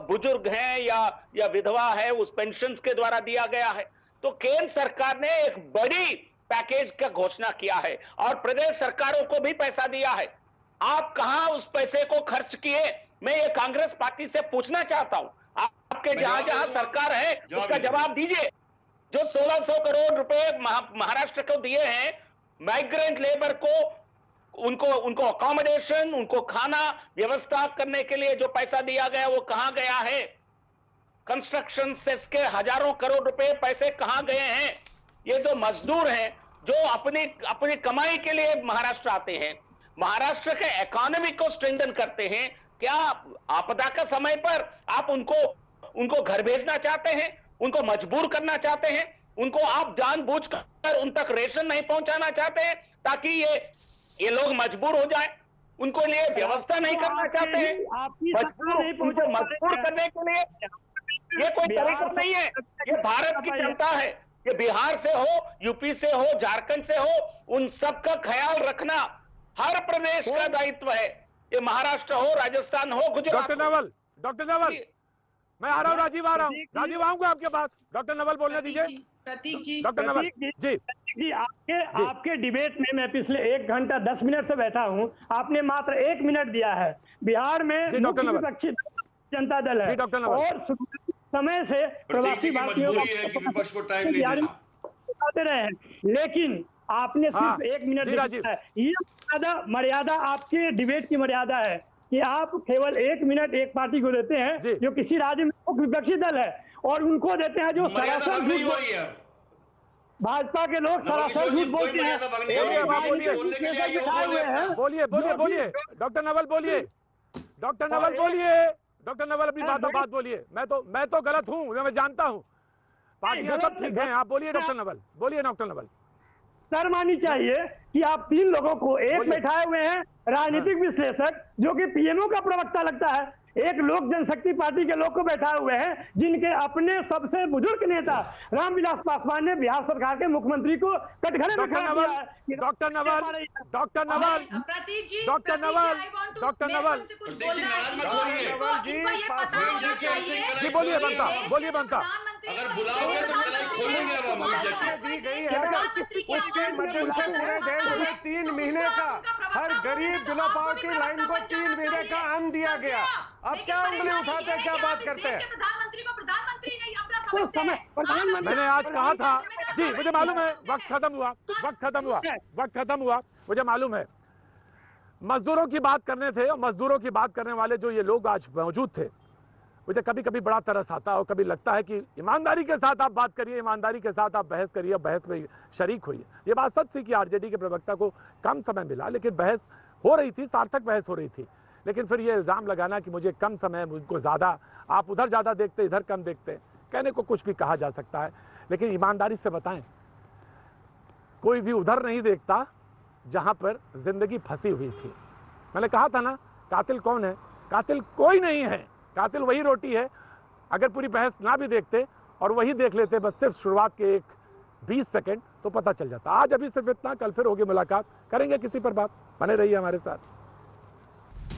बुजुर्ग हैं या विधवा है उस पेंशन के द्वारा दिया गया है। तो केंद्र सरकार ने एक बड़ी पैकेज का घोषणा किया है और प्रदेश सरकारों को भी पैसा दिया है। आप कहां उस पैसे को खर्च किए, मैं ये कांग्रेस पार्टी से पूछना चाहता हूं। आपके जहां जहां सरकार है उसका जवाब दीजिए। जो 1600 करोड़ रुपए महाराष्ट्र को दिए हैं माइग्रेंट लेबर को, उनको अकोमोडेशन, उनको खाना व्यवस्था करने के लिए जो पैसा दिया गया वो कहां गया है? कंस्ट्रक्शन सेस के हजारों करोड़ रुपए पैसे कहां गए हैं? ये जो मजदूर हैं जो अपनी कमाई के लिए महाराष्ट्र आते हैं, महाराष्ट्र के इकोनॉमी को स्ट्रेंथन करते हैं, क्या आपदा का समय पर आप उनको घर भेजना चाहते हैं? उनको मजबूर करना चाहते हैं? उनको आप जानबूझकर उन तक रेशन नहीं पहुंचाना चाहते हैं ताकि ये लोग मजबूर हो जाएं? उनको लिए व्यवस्था नहीं करना चाहते हैं? मजबूर करने के लिए ये कोई तरीका नहीं है। ये भारत की जनता है, ये बिहार से हो, यूपी से हो, झारखंड से हो, उन सब का ख्याल रखना हर प्रदेश का दायित्व है। ये महाराष्ट्र हो, राजस्थान हो, गुजरात। डॉक्टर नवल मैं आ रहा हूँ, राजीव आ रहा हूँ, राजीव आऊंगा आपके पास। डॉक्टर नवल बोलने दीजिए। प्रतीक जी, डॉक्टर नवल जी आपके डिबेट में मैं पिछले 1 घंटा 10 मिनट से बैठा हूं, आपने मात्र 1 मिनट दिया है। बिहार में मुख्य विपक्षी जनता दल है और समय से प्रवासी भारतीयों को रहे हैं, लेकिन आपने सिर्फ 1 मिनट दिया है। ये मर्यादा आपके डिबेट की मर्यादा है कि आप केवल 1 मिनट एक पार्टी को देते हैं जो किसी राज्य में मुख्य विपक्षी दल है, और उनको देते हैं जो सरासर झूठ। भाजपा के लोग सरासर झूठ बोलते हैं। बोलिए डॉक्टर नवल बोलिए। डॉक्टर नवल बोलिए। डॉक्टर नवल अपनी बात बोलिए। मैं तो गलत हूँ, मैं जानता हूँ, पार्टियां सब ठीक है। आप बोलिए डॉक्टर नवल, बोलिए डॉक्टर नवल। शर्म आनी चाहिए कि आप 3 लोगों को एक बैठाए हुए हैं, राजनीतिक विश्लेषक जो कि पीएमओ का प्रवक्ता लगता है, एक लोक जनशक्ति पार्टी के लोग को बैठाए हुए हैं जिनके अपने सबसे बुजुर्ग नेता रामविलास पासवान ने बिहार सरकार के मुख्यमंत्री को कटघरे में खड़ा किया है। डॉक्टर नवल जी बोलिए बनता अगर बुलाओगे तो लड़ाई खोलेंगे अब हम। दी गई है ना, उसके मध्यम से पूरे देश में 3 महीने का हर गरीब बिलो पावर्टी लाइन को 3 महीने का अन्न दिया गया। अब क्या उंगली उठाते हैं, क्या बात करते हैं? प्रधानमंत्री को प्रधानमंत्री नहीं अपना समझते हैं। मैंने आज कहा था जी, मुझे मालूम है वक्त खत्म हुआ, मुझे मालूम है। मजदूरों की बात करने थे और मजदूरों की बात करने वाले जो ये लोग आज मौजूद थे, मुझे कभी कभी बड़ा तरस आता है और कभी लगता है कि ईमानदारी के साथ आप बात करिए, ईमानदारी के साथ आप बहस करिए, बहस में शरीक होइए। ये बात सच थी कि आरजेडी के प्रवक्ता को कम समय मिला, लेकिन बहस हो रही थी, सार्थक बहस हो रही थी। लेकिन फिर ये इल्जाम लगाना कि मुझे कम समय, मुझको ज्यादा, आप उधर ज्यादा देखते, इधर कम देखते, कहने को कुछ भी कहा जा सकता है, लेकिन ईमानदारी से बताएं, कोई भी उधर नहीं देखता जहां पर जिंदगी फंसी हुई थी। मैंने कहा था ना, कातिल कौन है? कातिल कोई नहीं है, कातिल वही रोटी है। अगर पूरी बहस ना भी देखते और वही देख लेते बस सिर्फ शुरुआत के 20 सेकंड, तो पता चल जाता। आज अभी सिर्फ इतना, कल फिर होगी मुलाकात, करेंगे किसी पर बात। बने रहिए हमारे साथ।